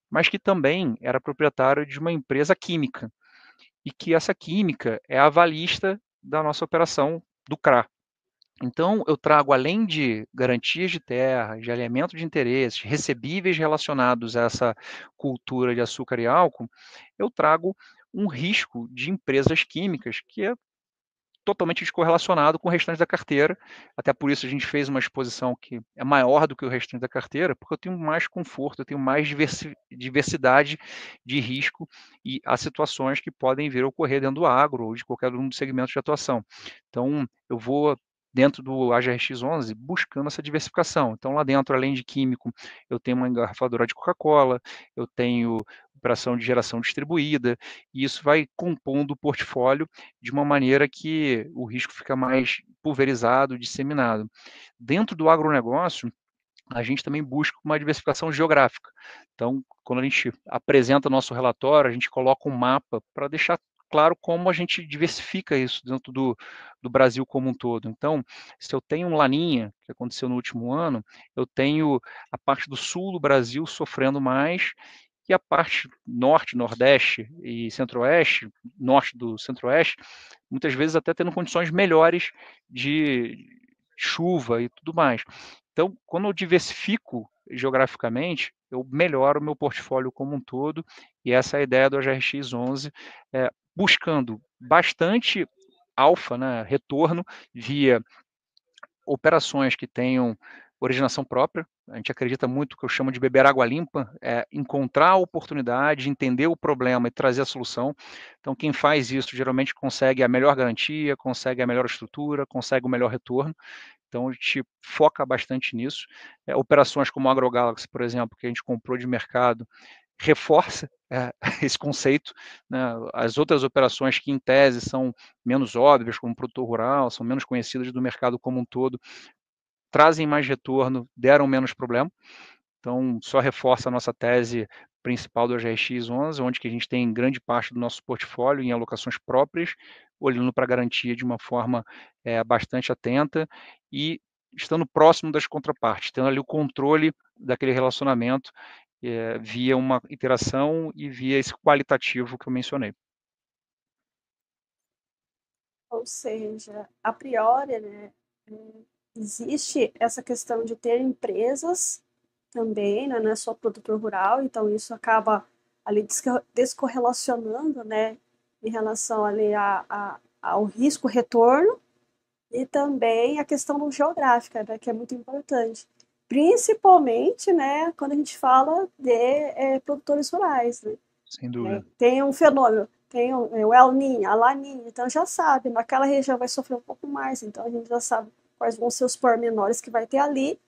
mas que também era proprietário de uma empresa química, e que essa química é a avalista da nossa operação do CRA. Então, eu trago, além de garantias de terra, de alinhamento de interesses, recebíveis relacionados a essa cultura de açúcar e álcool, eu trago um risco de empresas químicas que é totalmente descorrelacionado com o restante da carteira. Até por isso a gente fez uma exposição que é maior do que o restante da carteira, porque eu tenho mais conforto, eu tenho mais diversidade de risco e as situações que podem vir a ocorrer dentro do agro ou de qualquer um dos segmentos de atuação. Então, eu vou dentro do AGRX11 buscando essa diversificação. Então, lá dentro, além de químico, eu tenho uma engarrafadora de Coca-Cola, eu tenho operação de geração distribuída, e isso vai compondo o portfólio de uma maneira que o risco fica mais pulverizado, disseminado. Dentro do agronegócio, a gente também busca uma diversificação geográfica. Então, quando a gente apresenta nosso relatório, a gente coloca um mapa para deixar claro como a gente diversifica isso dentro do Brasil como um todo. Então, se eu tenho um laninha, que aconteceu no último ano, eu tenho a parte do sul do Brasil sofrendo mais, e a parte norte, nordeste e centro-oeste, norte do centro-oeste, muitas vezes até tendo condições melhores de chuva e tudo mais. Então, quando eu diversifico geograficamente, eu melhoro o meu portfólio como um todo, e essa é a ideia do AGRX11, buscando bastante alfa, né, retorno, via operações que tenham originação própria. A gente acredita muito que eu chamo de beber água limpa, é encontrar a oportunidade, entender o problema e trazer a solução. Então, quem faz isso geralmente consegue a melhor garantia, consegue a melhor estrutura, consegue o melhor retorno. Então, a gente foca bastante nisso. Operações como a AgroGalaxy, por exemplo, que a gente comprou de mercado, reforça esse conceito. Né? As outras operações que, em tese, são menos óbvias, como produtor rural, são menos conhecidas do mercado como um todo, trazem mais retorno, deram menos problema. Então, só reforça a nossa tese principal do AGRX11, onde que a gente tem grande parte do nosso portfólio em alocações próprias, olhando para a garantia de uma forma bastante atenta e estando próximo das contrapartes, tendo ali o controle daquele relacionamento via uma interação e via esse qualitativo que eu mencionei. Ou seja, a priori, né, existe essa questão de ter empresas também, né, não é só produtor rural, então isso acaba ali descorrelacionando, né, em relação ali ao risco-retorno, e também a questão do geográfica, né, que é muito importante. Principalmente, né, quando a gente fala de produtores rurais, né? Sem dúvida. Tem um fenômeno, tem o El Niño, a Laninha, então já sabe, naquela região vai sofrer um pouco mais, então a gente já sabe quais vão ser os pormenores que vai ter ali,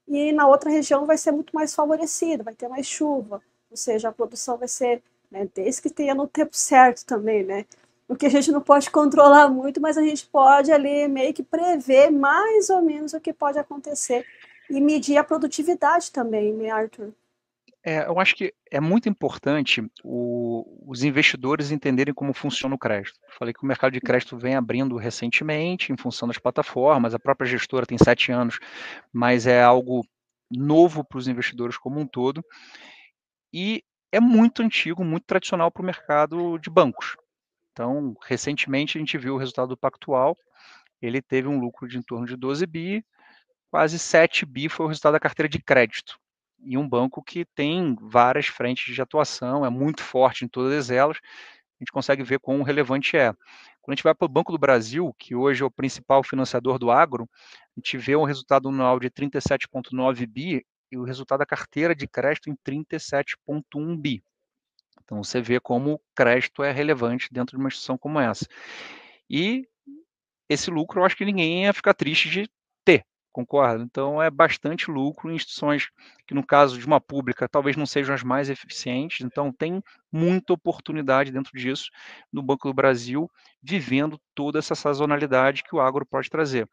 e na outra região vai ser muito mais favorecida, vai ter mais chuva, ou seja, a produção vai ser, né, desde que tenha no tempo certo também, né? O que a gente não pode controlar muito, mas a gente pode ali meio que prever mais ou menos o que pode acontecer e medir a produtividade também, né, Arthur? Eu acho que é muito importante os investidores entenderem como funciona o crédito. Falei que o mercado de crédito vem abrindo recentemente, em função das plataformas, a própria gestora tem 7 anos, mas é algo novo para os investidores como um todo, e é muito antigo, muito tradicional para o mercado de bancos. Então, recentemente a gente viu o resultado do Pactual, ele teve um lucro de em torno de 12 bi, quase 7 bi foi o resultado da carteira de crédito. E um banco que tem várias frentes de atuação, é muito forte em todas elas, a gente consegue ver quão relevante é. Quando a gente vai para o Banco do Brasil, que hoje é o principal financiador do agro, a gente vê um resultado anual de 37,9 bi e o resultado da carteira de crédito em 37,1 bi. Então você vê como o crédito é relevante dentro de uma instituição como essa. E esse lucro eu acho que ninguém ia ficar triste de ter, concorda? Então é bastante lucro em instituições que, no caso de uma pública, talvez não sejam as mais eficientes, então tem muita oportunidade dentro disso no Banco do Brasil, vivendo toda essa sazonalidade que o agro pode trazer.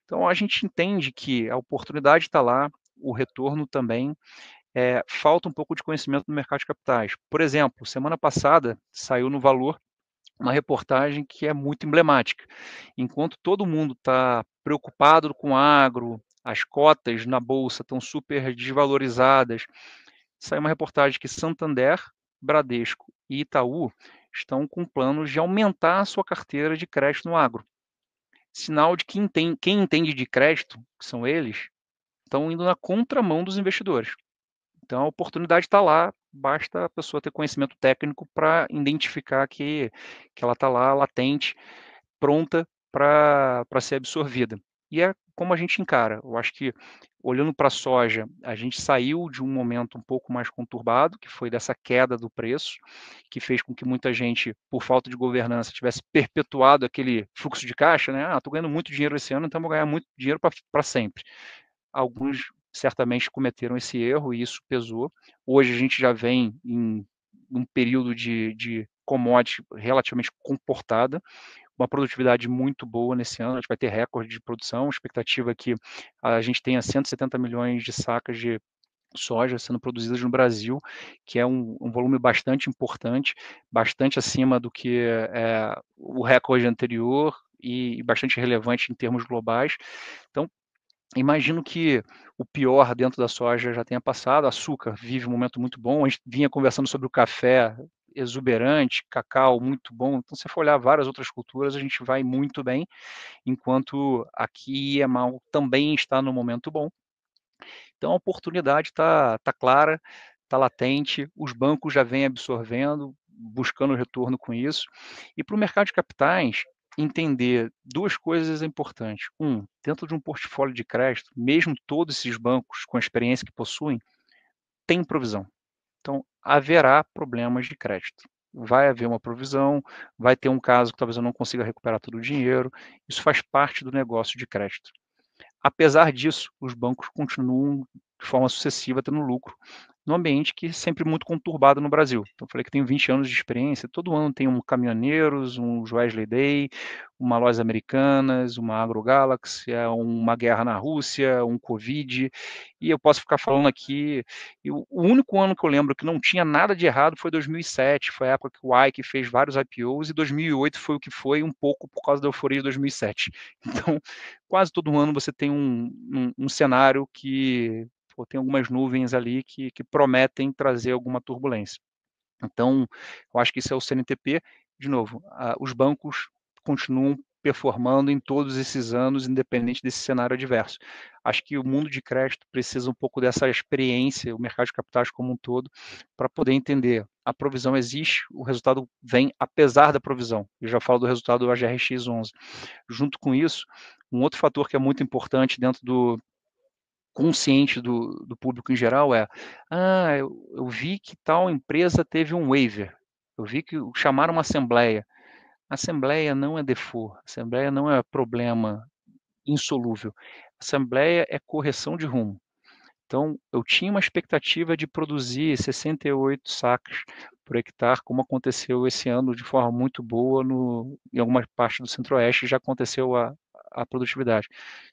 Então a gente entende que a oportunidade está lá, o retorno também, falta um pouco de conhecimento no mercado de capitais. Por exemplo, semana passada saiu no Valor uma reportagem que é muito emblemática. Enquanto todo mundo está preocupado com o agro, as cotas na bolsa estão super desvalorizadas, saiu uma reportagem que Santander, Bradesco e Itaú estão com planos de aumentar a sua carteira de crédito no agro. Sinal de que quem entende de crédito, que são eles, estão indo na contramão dos investidores. Então a oportunidade está lá, basta a pessoa ter conhecimento técnico para identificar que ela está lá, latente, pronta para ser absorvida. E é como a gente encara. Eu acho que, olhando para a soja, a gente saiu de um momento um pouco mais conturbado, que foi dessa queda do preço, que fez com que muita gente, por falta de governança, tivesse perpetuado aquele fluxo de caixa, né? Estou ganhando muito dinheiro esse ano, então vou ganhar muito dinheiro para sempre. Alguns certamente cometeram esse erro e isso pesou. Hoje a gente já vem em um período de commodity relativamente comportada, uma produtividade muito boa nesse ano, a gente vai ter recorde de produção, a expectativa é que a gente tenha 170 milhões de sacas de soja sendo produzidas no Brasil, que é um volume bastante importante, bastante acima do que o recorde anterior e bastante relevante em termos globais. Então, imagino que o pior dentro da soja já tenha passado. Açúcar vive um momento muito bom. A gente vinha conversando sobre o café exuberante, cacau muito bom. Então, se for olhar várias outras culturas, a gente vai muito bem, enquanto aqui Yamal também está no momento bom. Então, a oportunidade está clara, está latente. Os bancos já vêm absorvendo, buscando retorno com isso. E para o mercado de capitais, entender duas coisas importantes. Dentro de um portfólio de crédito, mesmo todos esses bancos com a experiência que possuem, tem provisão. Então, haverá problemas de crédito. Vai haver uma provisão, vai ter um caso que talvez eu não consiga recuperar todo o dinheiro. Isso faz parte do negócio de crédito. Apesar disso, os bancos continuam de forma sucessiva tendo lucro, num ambiente que é sempre muito conturbado no Brasil. Então, eu falei que tenho 20 anos de experiência, todo ano tem um Caminhoneiros, um Wesley Day, uma Lojas Americanas, uma AgroGalaxy, uma guerra na Rússia, um Covid, e eu posso ficar falando aqui. E o único ano que eu lembro que não tinha nada de errado foi 2007, foi a época que o Ike fez vários IPOs, e 2008 foi o que foi, um pouco por causa da euforia de 2007. Então, quase todo ano você tem um cenário que tem algumas nuvens ali que prometem trazer alguma turbulência. Então, eu acho que isso é o CNTP. De novo, os bancos continuam performando em todos esses anos, independente desse cenário adverso. Acho que o mundo de crédito precisa um pouco dessa experiência, o mercado de capitais como um todo, para poder entender. A provisão existe, o resultado vem apesar da provisão. Eu já falo do resultado do AGRX 11. Junto com isso, um outro fator que é muito importante dentro do consciente do público em geral eu vi que tal empresa teve um waiver, eu vi que chamaram uma assembleia. A assembleia não é default, a assembleia não é problema insolúvel. A assembleia é correção de rumo. Então, eu tinha uma expectativa de produzir 68 sacas por hectare, como aconteceu esse ano de forma muito boa em algumas partes do Centro-Oeste, já aconteceu a produtividade.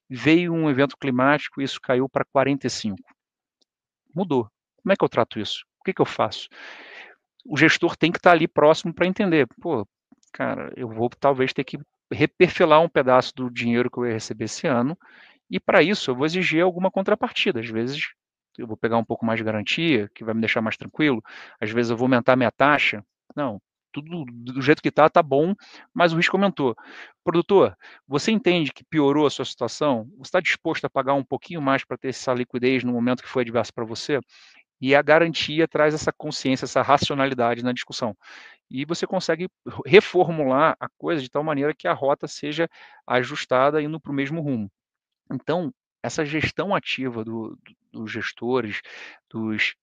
Veio um evento climático e isso caiu para 45. Mudou. Como é que eu trato isso? O que, que eu faço? O gestor tem que estar ali próximo para entender. Pô, cara, eu vou talvez ter que reperfilar um pedaço do dinheiro que eu ia receber esse ano, e para isso eu vou exigir alguma contrapartida. Às vezes eu vou pegar um pouco mais de garantia, que vai me deixar mais tranquilo. Às vezes eu vou aumentar minha taxa. Não, tudo do jeito que está, tá bom, mas o risco aumentou. Produtor, você entende que piorou a sua situação? Você está disposto a pagar um pouquinho mais para ter essa liquidez no momento que foi adverso para você? E a garantia traz essa consciência, essa racionalidade na discussão. E você consegue reformular a coisa de tal maneira que a rota seja ajustada indo para o mesmo rumo. Então, essa gestão ativa dos gestores, dos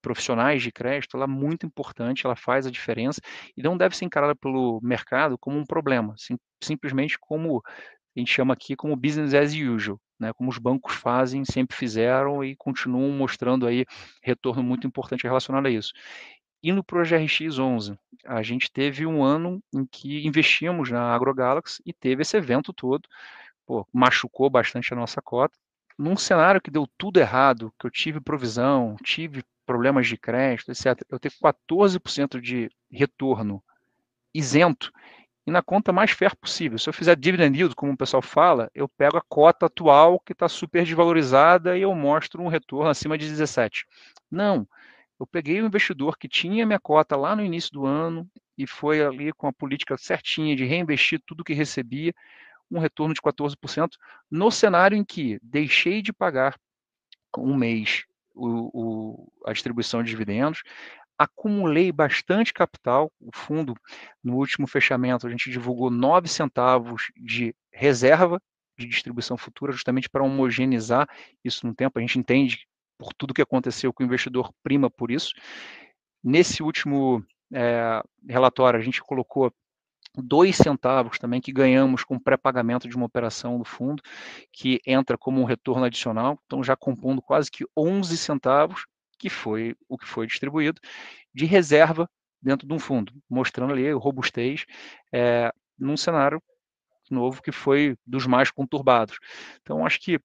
profissionais de crédito, ela é muito importante, ela faz a diferença e não deve ser encarada pelo mercado como um problema, simplesmente como a gente chama aqui como business as usual, né, como os bancos fazem, sempre fizeram e continuam mostrando aí retorno muito importante relacionado a isso. Indo para o GRX 11, a gente teve um ano em que investimos na AgroGalaxy e teve esse evento todo, pô, machucou bastante a nossa cota. Num cenário que deu tudo errado, que eu tive provisão, tive problemas de crédito, etc., eu tenho 14% de retorno isento e na conta mais fair possível. Se eu fizer dividend yield, como o pessoal fala, eu pego a cota atual que está super desvalorizada e eu mostro um retorno acima de 17. Não, eu peguei o investidor que tinha minha cota lá no início do ano e foi ali com a política certinha de reinvestir tudo que recebia, um retorno de 14%, no cenário em que deixei de pagar um mês a distribuição de dividendos, acumulei bastante capital. O fundo, no último fechamento, a gente divulgou 9 centavos de reserva de distribuição futura, justamente para homogeneizar isso no tempo. A gente entende, por tudo que aconteceu, que o investidor prima por isso. Nesse último relatório, a gente colocou 2 centavos também que ganhamos com pré-pagamento de uma operação do fundo, que entra como um retorno adicional, então já compondo quase que 11 centavos, que foi o que foi distribuído, de reserva dentro de um fundo, mostrando ali o robustez num cenário novo que foi dos mais conturbados. Então, acho que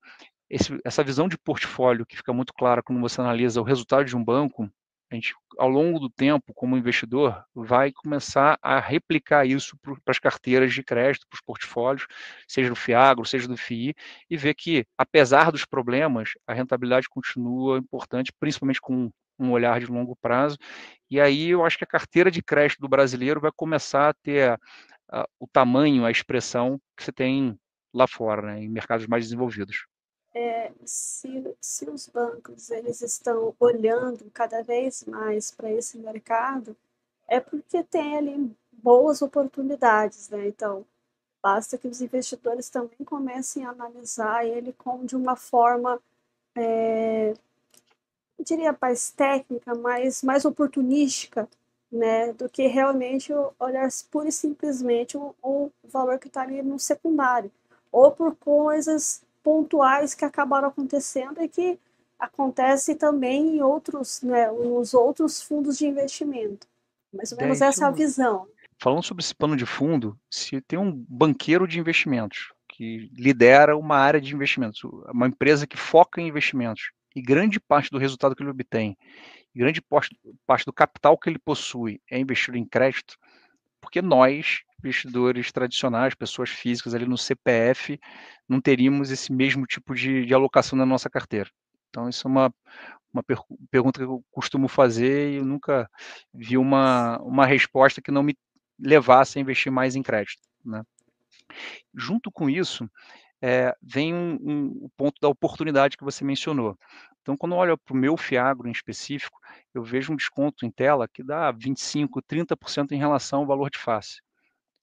essa visão de portfólio que fica muito clara quando você analisa o resultado de um banco, a gente, ao longo do tempo, como investidor, vai começar a replicar isso para as carteiras de crédito, para os portfólios, seja do Fiagro, seja do FII, e ver que, apesar dos problemas, a rentabilidade continua importante, principalmente com um olhar de longo prazo. E aí eu acho que a carteira de crédito do brasileiro vai começar a ter o tamanho, a expressão que você tem lá fora, né, em mercados mais desenvolvidos. Se os bancos eles estão olhando cada vez mais para esse mercado, é porque tem ali boas oportunidades, né? Então, basta que os investidores também comecem a analisar ele como de uma forma, eu diria, mais técnica, mais oportunística, né? Do que realmente olhar pura e simplesmente o valor que está ali no secundário, ou por coisas pontuais que acabaram acontecendo e que acontece também em outros, né, nos outros fundos de investimento. Mais ou menos essa é a visão. Falando sobre esse plano de fundo, se tem um banqueiro de investimentos que lidera uma área de investimentos, uma empresa que foca em investimentos, e grande parte do resultado que ele obtém, e grande parte do capital que ele possui é investido em crédito, porque nós, investidores tradicionais, pessoas físicas ali no CPF, não teríamos esse mesmo tipo de alocação na nossa carteira. Então, isso é uma pergunta que eu costumo fazer e eu nunca vi uma resposta que não me levasse a investir mais em crédito, né? Junto com isso, vem o ponto da oportunidade que você mencionou. Então, quando eu olho para o meu Fiagro em específico, eu vejo um desconto em tela que dá 25%, 30% em relação ao valor de face,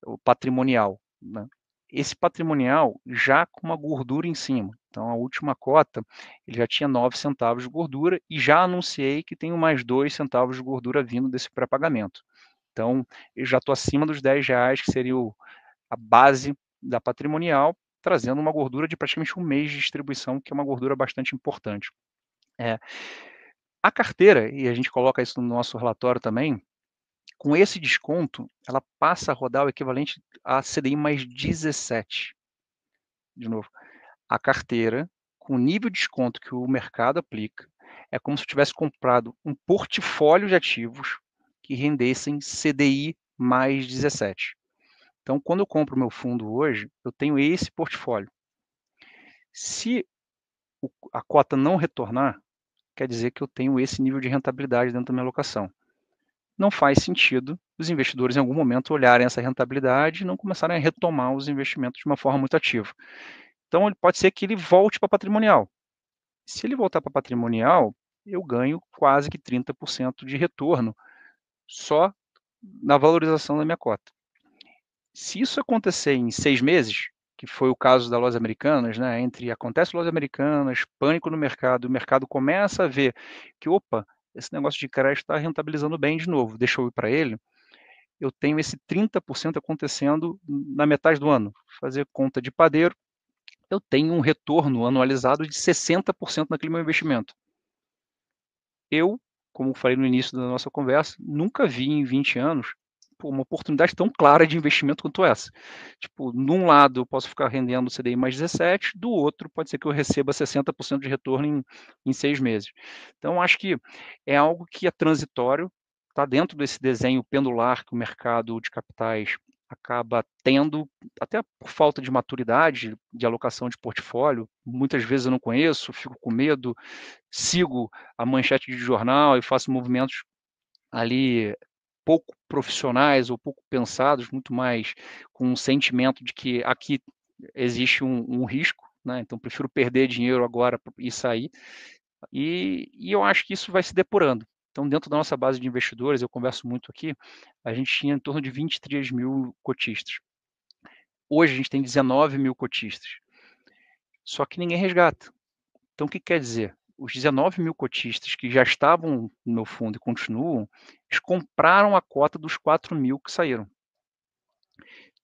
o patrimonial, né? Esse patrimonial já com uma gordura em cima. Então, a última cota, ele já tinha 9 centavos de gordura e já anunciei que tenho mais 2 centavos de gordura vindo desse pré-pagamento. Então, eu já estou acima dos R$ 10, que seria a base da patrimonial, trazendo uma gordura de praticamente um mês de distribuição, que é uma gordura bastante importante. A carteira, e a gente coloca isso no nosso relatório também, com esse desconto, ela passa a rodar o equivalente a CDI mais 17. De novo, a carteira, com o nível de desconto que o mercado aplica, é como se eu tivesse comprado um portfólio de ativos que rendessem CDI mais 17. Então, quando eu compro o meu fundo hoje, eu tenho esse portfólio. Se a cota não retornar, quer dizer que eu tenho esse nível de rentabilidade dentro da minha alocação. Não faz sentido os investidores em algum momento olharem essa rentabilidade e não começarem a retomar os investimentos de uma forma muito ativa. Então, pode ser que ele volte para patrimonial. Se ele voltar para patrimonial, eu ganho quase que 30% de retorno só na valorização da minha cota. Se isso acontecer em 6 meses, que foi o caso da Lojas Americanas, né, entre acontece Lojas Americanas, pânico no mercado, o mercado começa a ver que, opa, esse negócio de crédito está rentabilizando bem de novo, deixa eu ir para ele, eu tenho esse 30% acontecendo na metade do ano. Fazer conta de padeiro, eu tenho um retorno anualizado de 60% naquele meu investimento. Eu, como falei no início da nossa conversa, nunca vi em 20 anos uma oportunidade tão clara de investimento quanto essa. Tipo, num lado eu posso ficar rendendo o CDI mais 17, do outro pode ser que eu receba 60% de retorno em 6 meses. Então, acho que é algo que é transitório, está dentro desse desenho pendular que o mercado de capitais acaba tendo, até por falta de maturidade de alocação de portfólio. Muitas vezes eu não conheço, fico com medo, sigo a manchete de jornal e faço movimentos ali pouco profissionais ou pouco pensados, muito mais com um sentimento de que aqui existe um risco, né? Então prefiro perder dinheiro agora e sair. E eu acho que isso vai se depurando. Então, dentro da nossa base de investidores, eu converso muito aqui, a gente tinha em torno de 23 mil cotistas. Hoje a gente tem 19 mil cotistas. Só que ninguém resgata. Então, o que quer dizer? Os 19 mil cotistas que já estavam no meu fundo e continuam, eles compraram a cota dos 4 mil que saíram.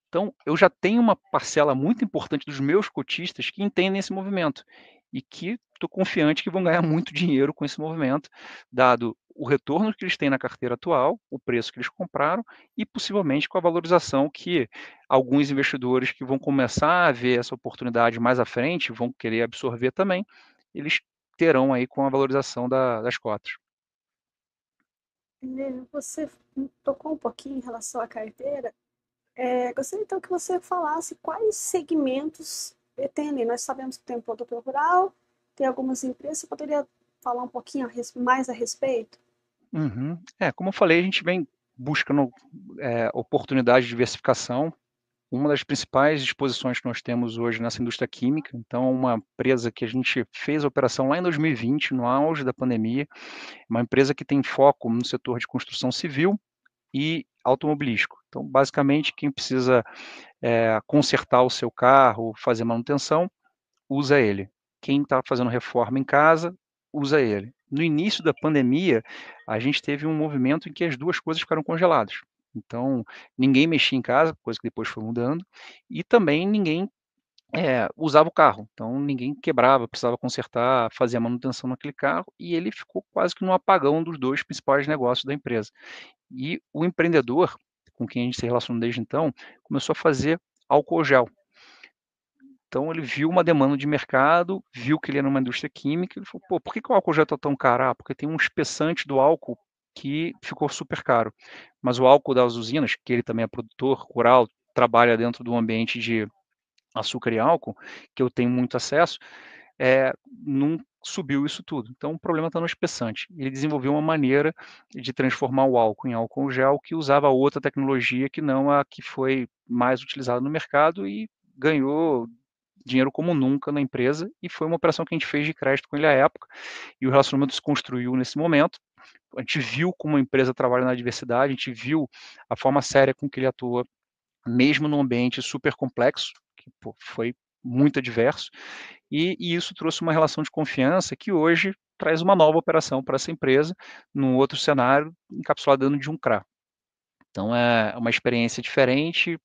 Então, eu já tenho uma parcela muito importante dos meus cotistas que entendem esse movimento e que estou confiante que vão ganhar muito dinheiro com esse movimento, dado o retorno que eles têm na carteira atual, o preço que eles compraram e possivelmente com a valorização que alguns investidores que vão começar a ver essa oportunidade mais à frente, vão querer absorver também, eles terão aí com a valorização das cotas. Você tocou um pouquinho em relação à carteira. Gostaria então que você falasse quais segmentos tem ali. Nós sabemos que tem o produtor rural, tem algumas empresas. Você poderia falar um pouquinho mais a respeito? Uhum. Como eu falei, a gente vem buscando oportunidade de diversificação. Uma das principais exposições que nós temos hoje nessa indústria química, então uma empresa que a gente fez a operação lá em 2020, no auge da pandemia, uma empresa que tem foco no setor de construção civil e automobilístico. Então, basicamente, quem precisa consertar o seu carro, fazer manutenção, usa ele. Quem está fazendo reforma em casa, usa ele. No início da pandemia, a gente teve um movimento em que as duas coisas ficaram congeladas. Então, ninguém mexia em casa, coisa que depois foi mudando, e também ninguém usava o carro. Então, ninguém quebrava, precisava consertar, fazia manutenção naquele carro, e ele ficou quase que no apagão dos dois principais negócios da empresa. E o empreendedor, com quem a gente se relaciona desde então, começou a fazer álcool gel. Então ele viu uma demanda de mercado, viu que ele era numa indústria química, ele falou, pô, por que, que o álcool já está tão caro? Ah, porque tem um espessante do álcool que ficou super caro. Mas o álcool das usinas, que ele também é produtor rural, trabalha dentro do ambiente de açúcar e álcool, que eu tenho muito acesso, não subiu isso tudo. Então o problema está no espessante. Ele desenvolveu uma maneira de transformar o álcool em álcool gel que usava outra tecnologia que não a que foi mais utilizada no mercado e ganhou dinheiro como nunca na empresa e foi uma operação que a gente fez de crédito com ele à época e o relacionamento se construiu nesse momento. A gente viu como a empresa trabalha na diversidade, a gente viu a forma séria com que ele atua, mesmo num ambiente super complexo, que foi muito adverso, e isso trouxe uma relação de confiança que hoje traz uma nova operação para essa empresa, num outro cenário, encapsulado dentro de um CRA. Então é uma experiência diferente,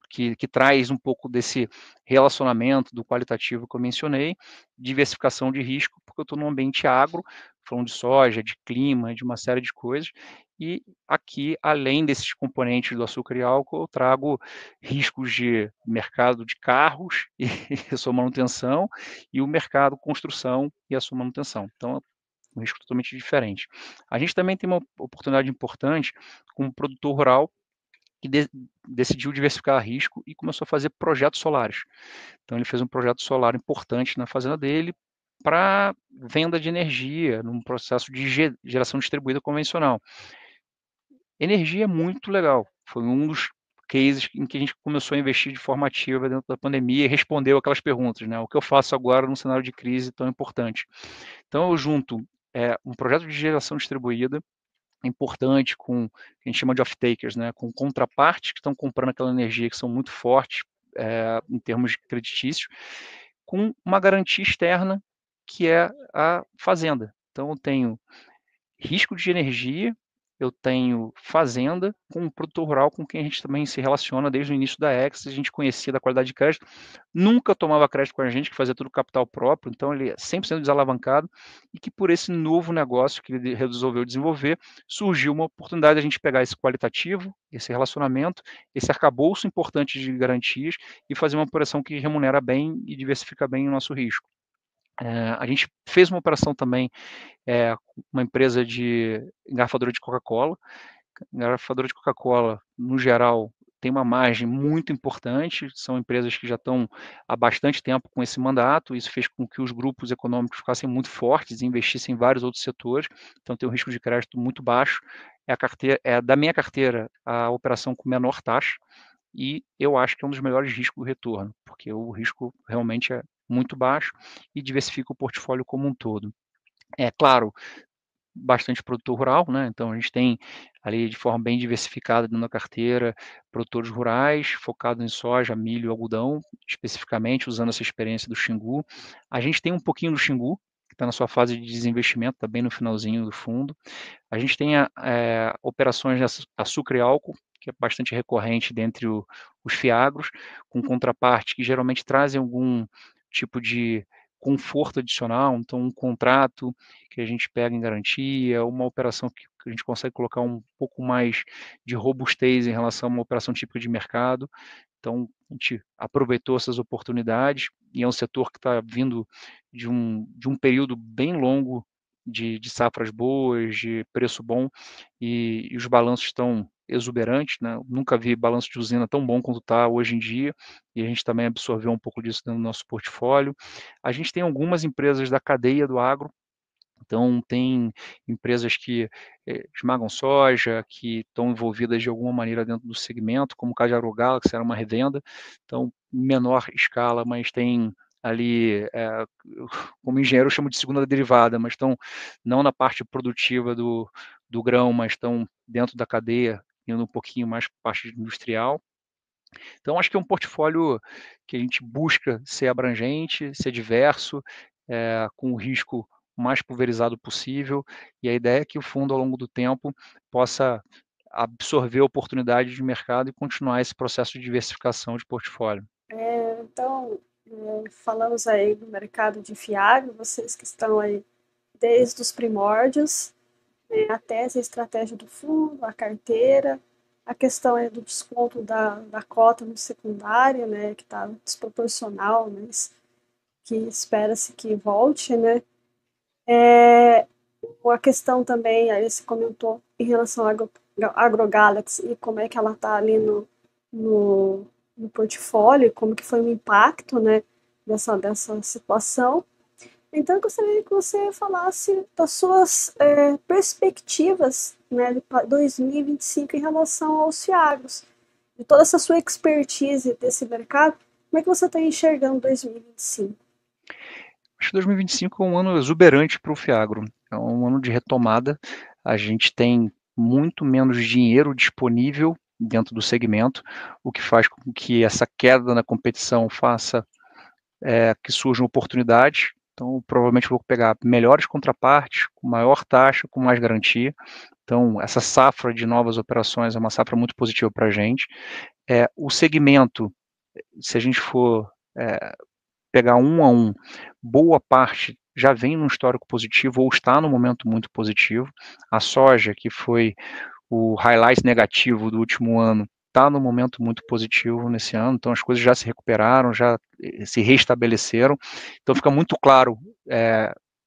que traz um pouco desse relacionamento do qualitativo que eu mencionei, diversificação de risco, porque eu estou num ambiente agro, falando de soja, de clima, de uma série de coisas, e aqui, além desses componentes do açúcar e álcool, eu trago riscos de mercado de carros e a sua manutenção, e o mercado construção e a sua manutenção. Então, é um risco totalmente diferente. A gente também tem uma oportunidade importante com o produtor rural que decidiu diversificar risco e começou a fazer projetos solares. Então ele fez um projeto solar importante na fazenda dele para venda de energia num processo de geração distribuída convencional. Energia é muito legal. Foi um dos cases em que a gente começou a investir de forma ativa dentro da pandemia e respondeu aquelas perguntas, né? O que eu faço agora num cenário de crise tão importante? Então eu junto um projeto de geração distribuída importante com que a gente chama de off-takers, né, com contrapartes que estão comprando aquela energia que são muito fortes em termos creditícios, com uma garantia externa que é a fazenda. Então eu tenho risco de energia eu tenho fazenda com um produtor rural com quem a gente também se relaciona desde o início da Ex, a gente conhecia da qualidade de crédito, nunca tomava crédito com a gente, que fazia tudo capital próprio, então ele é 100% desalavancado, e que por esse novo negócio que ele resolveu desenvolver, surgiu uma oportunidade de a gente pegar esse qualitativo, esse relacionamento, esse arcabouço importante de garantias e fazer uma operação que remunera bem e diversifica bem o nosso risco. A gente fez uma operação também, uma empresa de engarrafadora de Coca-Cola. Engarrafadora de Coca-Cola, no geral, tem uma margem muito importante, são empresas que já estão há bastante tempo com esse mandato, isso fez com que os grupos econômicos ficassem muito fortes e investissem em vários outros setores, então tem um risco de crédito muito baixo. Da minha carteira, a operação com menor taxa, e eu acho que é um dos melhores riscos do retorno, porque o risco realmente é muito baixo e diversifica o portfólio como um todo. É claro, bastante produtor rural, né? Então a gente tem ali de forma bem diversificada dentro da carteira produtores rurais focados em soja, milho, algodão, especificamente usando essa experiência do Xingu. A gente tem um pouquinho do Xingu, que está na sua fase de desinvestimento, está bem no finalzinho do fundo. A gente tem operações de açúcar e álcool, que é bastante recorrente dentre os fiagros, com contraparte que geralmente trazem algum tipo de conforto adicional, então um contrato que a gente pega em garantia, uma operação que a gente consegue colocar um pouco mais de robustez em relação a uma operação típica de mercado. Então, a gente aproveitou essas oportunidades e é um setor que está vindo de um período bem longo de safras boas, de preço bom, e os balanços estão exuberantes, né? Eu nunca vi balanço de usina tão bom quanto está hoje em dia, e a gente também absorveu um pouco disso no nosso portfólio. A gente tem algumas empresas da cadeia do agro, então, tem empresas que esmagam soja, que estão envolvidas de alguma maneira dentro do segmento, como o caso de AgroGalaxy, era uma revenda, então, menor escala, mas tem ali, como engenheiro eu chamo de segunda derivada, mas estão não na parte produtiva do grão, mas estão dentro da cadeia, indo um pouquinho mais para a parte industrial. Então, acho que é um portfólio que a gente busca ser abrangente, ser diverso, com o risco mais pulverizado possível, e a ideia é que o fundo, ao longo do tempo, possa absorver oportunidades de mercado e continuar esse processo de diversificação de portfólio. Então, falamos aí do mercado de FIAG, vocês que estão aí desde os primórdios, até essa estratégia do fundo, a carteira, a questão é do desconto da cota no secundário, né, que está desproporcional, mas que espera-se que volte, né? A questão também, aí você comentou em relação à AgroGalaxy e como é que ela está ali no, no portfólio, como que foi o impacto, né, dessa situação. Então, eu gostaria que você falasse das suas perspectivas, né, de 2025 em relação aos fiagros, de toda essa sua expertise desse mercado, como é que você está enxergando 2025? Acho que 2025 é um ano exuberante para o Fiagro, é um ano de retomada, a gente tem muito menos dinheiro disponível dentro do segmento, o que faz com que essa queda na competição faça que surjam oportunidades. Então, provavelmente vou pegar melhores contrapartes, com maior taxa, com mais garantia. Então, essa safra de novas operações é uma safra muito positiva para a gente. O segmento, se a gente for pegar um a um, boa parte já vem num histórico positivo ou está no momento muito positivo. A soja, que foi o highlight negativo do último ano, está no momento muito positivo nesse ano, então as coisas já se recuperaram, já se restabeleceram, então fica muito claro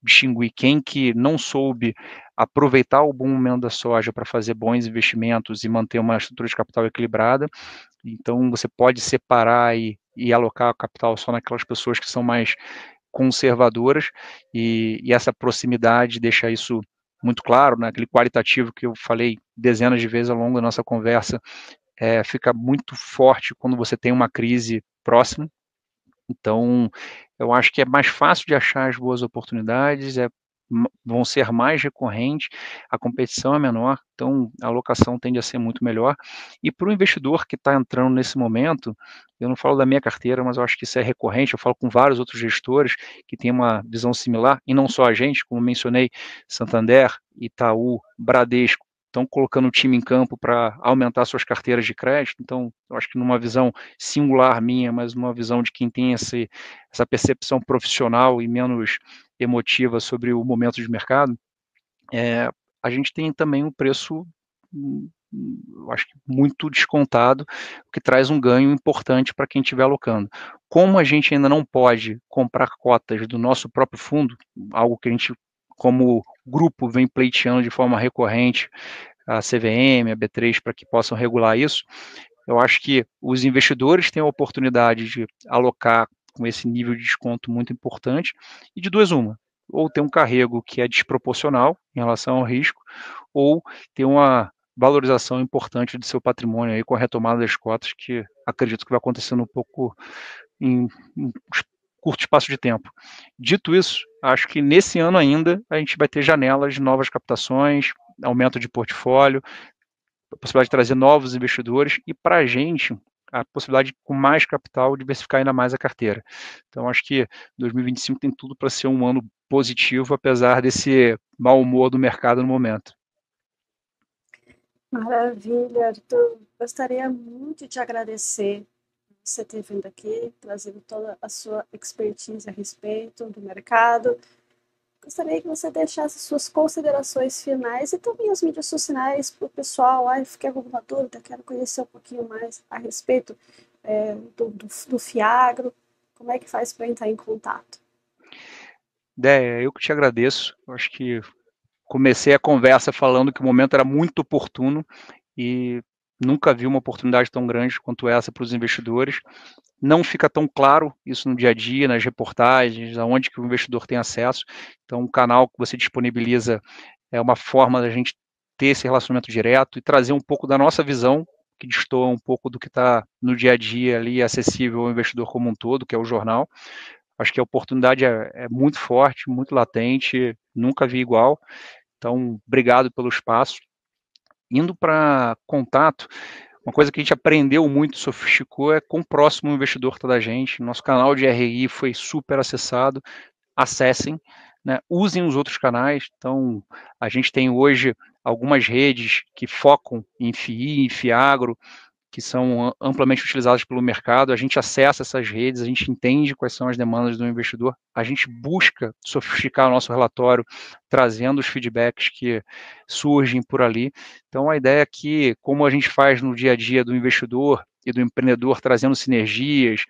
distinguir quem que não soube aproveitar o bom momento da soja para fazer bons investimentos e manter uma estrutura de capital equilibrada, então você pode separar e alocar o capital só naquelas pessoas que são mais conservadoras, e essa proximidade deixa isso muito claro, né? Aquele qualitativo que eu falei dezenas de vezes ao longo da nossa conversa, fica muito forte quando você tem uma crise próxima. Então, eu acho que é mais fácil de achar as boas oportunidades, vão ser mais recorrentes, a competição é menor, então a alocação tende a ser muito melhor. E para o investidor que está entrando nesse momento, eu não falo da minha carteira, mas eu acho que isso é recorrente, eu falo com vários outros gestores que têm uma visão similar, e não só a gente, como mencionei, Santander, Itaú, Bradesco, estão colocando o time em campo para aumentar suas carteiras de crédito. Então, eu acho que numa visão singular minha, mas numa visão de quem tem essa percepção profissional e menos emotiva sobre o momento de mercado, a gente tem também um preço, eu acho que muito descontado, o que traz um ganho importante para quem estiver alocando. Como a gente ainda não pode comprar cotas do nosso próprio fundo, algo que a gente, como grupo, vem pleiteando de forma recorrente, a CVM, a B3, para que possam regular isso, eu acho que os investidores têm a oportunidade de alocar com esse nível de desconto muito importante, e de duas uma, ou ter um carrego que é desproporcional em relação ao risco, ou ter uma valorização importante do seu patrimônio aí com a retomada das cotas, que acredito que vai acontecendo um pouco em curto espaço de tempo. Dito isso, acho que nesse ano ainda a gente vai ter janelas de novas captações, aumento de portfólio, a possibilidade de trazer novos investidores e para a gente a possibilidade de, com mais capital, diversificar ainda mais a carteira. Então, acho que 2025 tem tudo para ser um ano positivo, apesar desse mau humor do mercado no momento. Maravilha, Arthur. Gostaria muito de te agradecer por você ter vindo aqui, trazendo toda a sua expertise a respeito do mercado. Gostaria que você deixasse suas considerações finais e também as mídias sociais para o pessoal. Ai, fiquei com alguma dúvida, quero conhecer um pouquinho mais a respeito do Fiagro. Como é que faz para entrar em contato? Déia, eu que te agradeço. Eu acho que comecei a conversa falando que o momento era muito oportuno e nunca vi uma oportunidade tão grande quanto essa para os investidores. Não fica tão claro isso no dia a dia, nas reportagens, aonde que o investidor tem acesso. Então, o canal que você disponibiliza é uma forma da gente ter esse relacionamento direto e trazer um pouco da nossa visão, que destoa um pouco do que está no dia a dia ali, acessível ao investidor como um todo, que é o jornal. Acho que a oportunidade é muito forte, muito latente, nunca vi igual. Então, obrigado pelo espaço. Indo para contato, uma coisa que a gente aprendeu muito, sofisticou, é com o próximo investidor que está da gente. Nosso canal de RI foi super acessado. Acessem, né? Usem os outros canais. Então, a gente tem hoje algumas redes que focam em FI, em Fiagro, que são amplamente utilizadas pelo mercado. A gente acessa essas redes, a gente entende quais são as demandas do investidor, a gente busca sofisticar o nosso relatório, trazendo os feedbacks que surgem por ali. Então, a ideia é que, como a gente faz no dia a dia do investidor e do empreendedor, trazendo sinergias,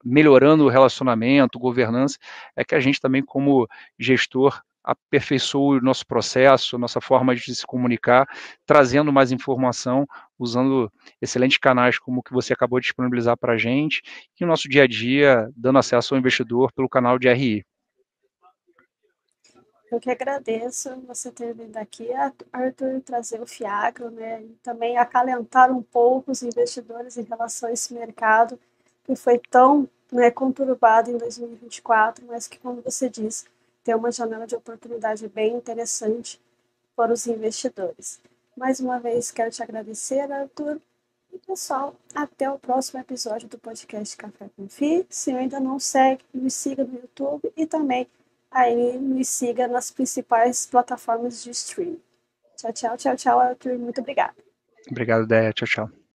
melhorando o relacionamento, governança, é que a gente também, como gestor, aperfeiçoe o nosso processo, nossa forma de se comunicar, trazendo mais informação, usando excelentes canais como o que você acabou de disponibilizar para a gente, e o nosso dia a dia, dando acesso ao investidor pelo canal de RI. Eu que agradeço você ter vindo aqui, Arthur, trazer o Fiagro, né, e também acalentar um pouco os investidores em relação a esse mercado que foi tão, né, conturbado em 2024, mas que, como você disse, tem uma janela de oportunidade bem interessante para os investidores. Mais uma vez, quero te agradecer, Arthur. E, pessoal, até o próximo episódio do podcast Café com Fi. Se ainda não segue, me siga no YouTube e também aí me siga nas principais plataformas de streaming. Tchau, tchau, tchau, tchau, Arthur. Muito obrigada. Obrigado, Déia. Tchau, tchau.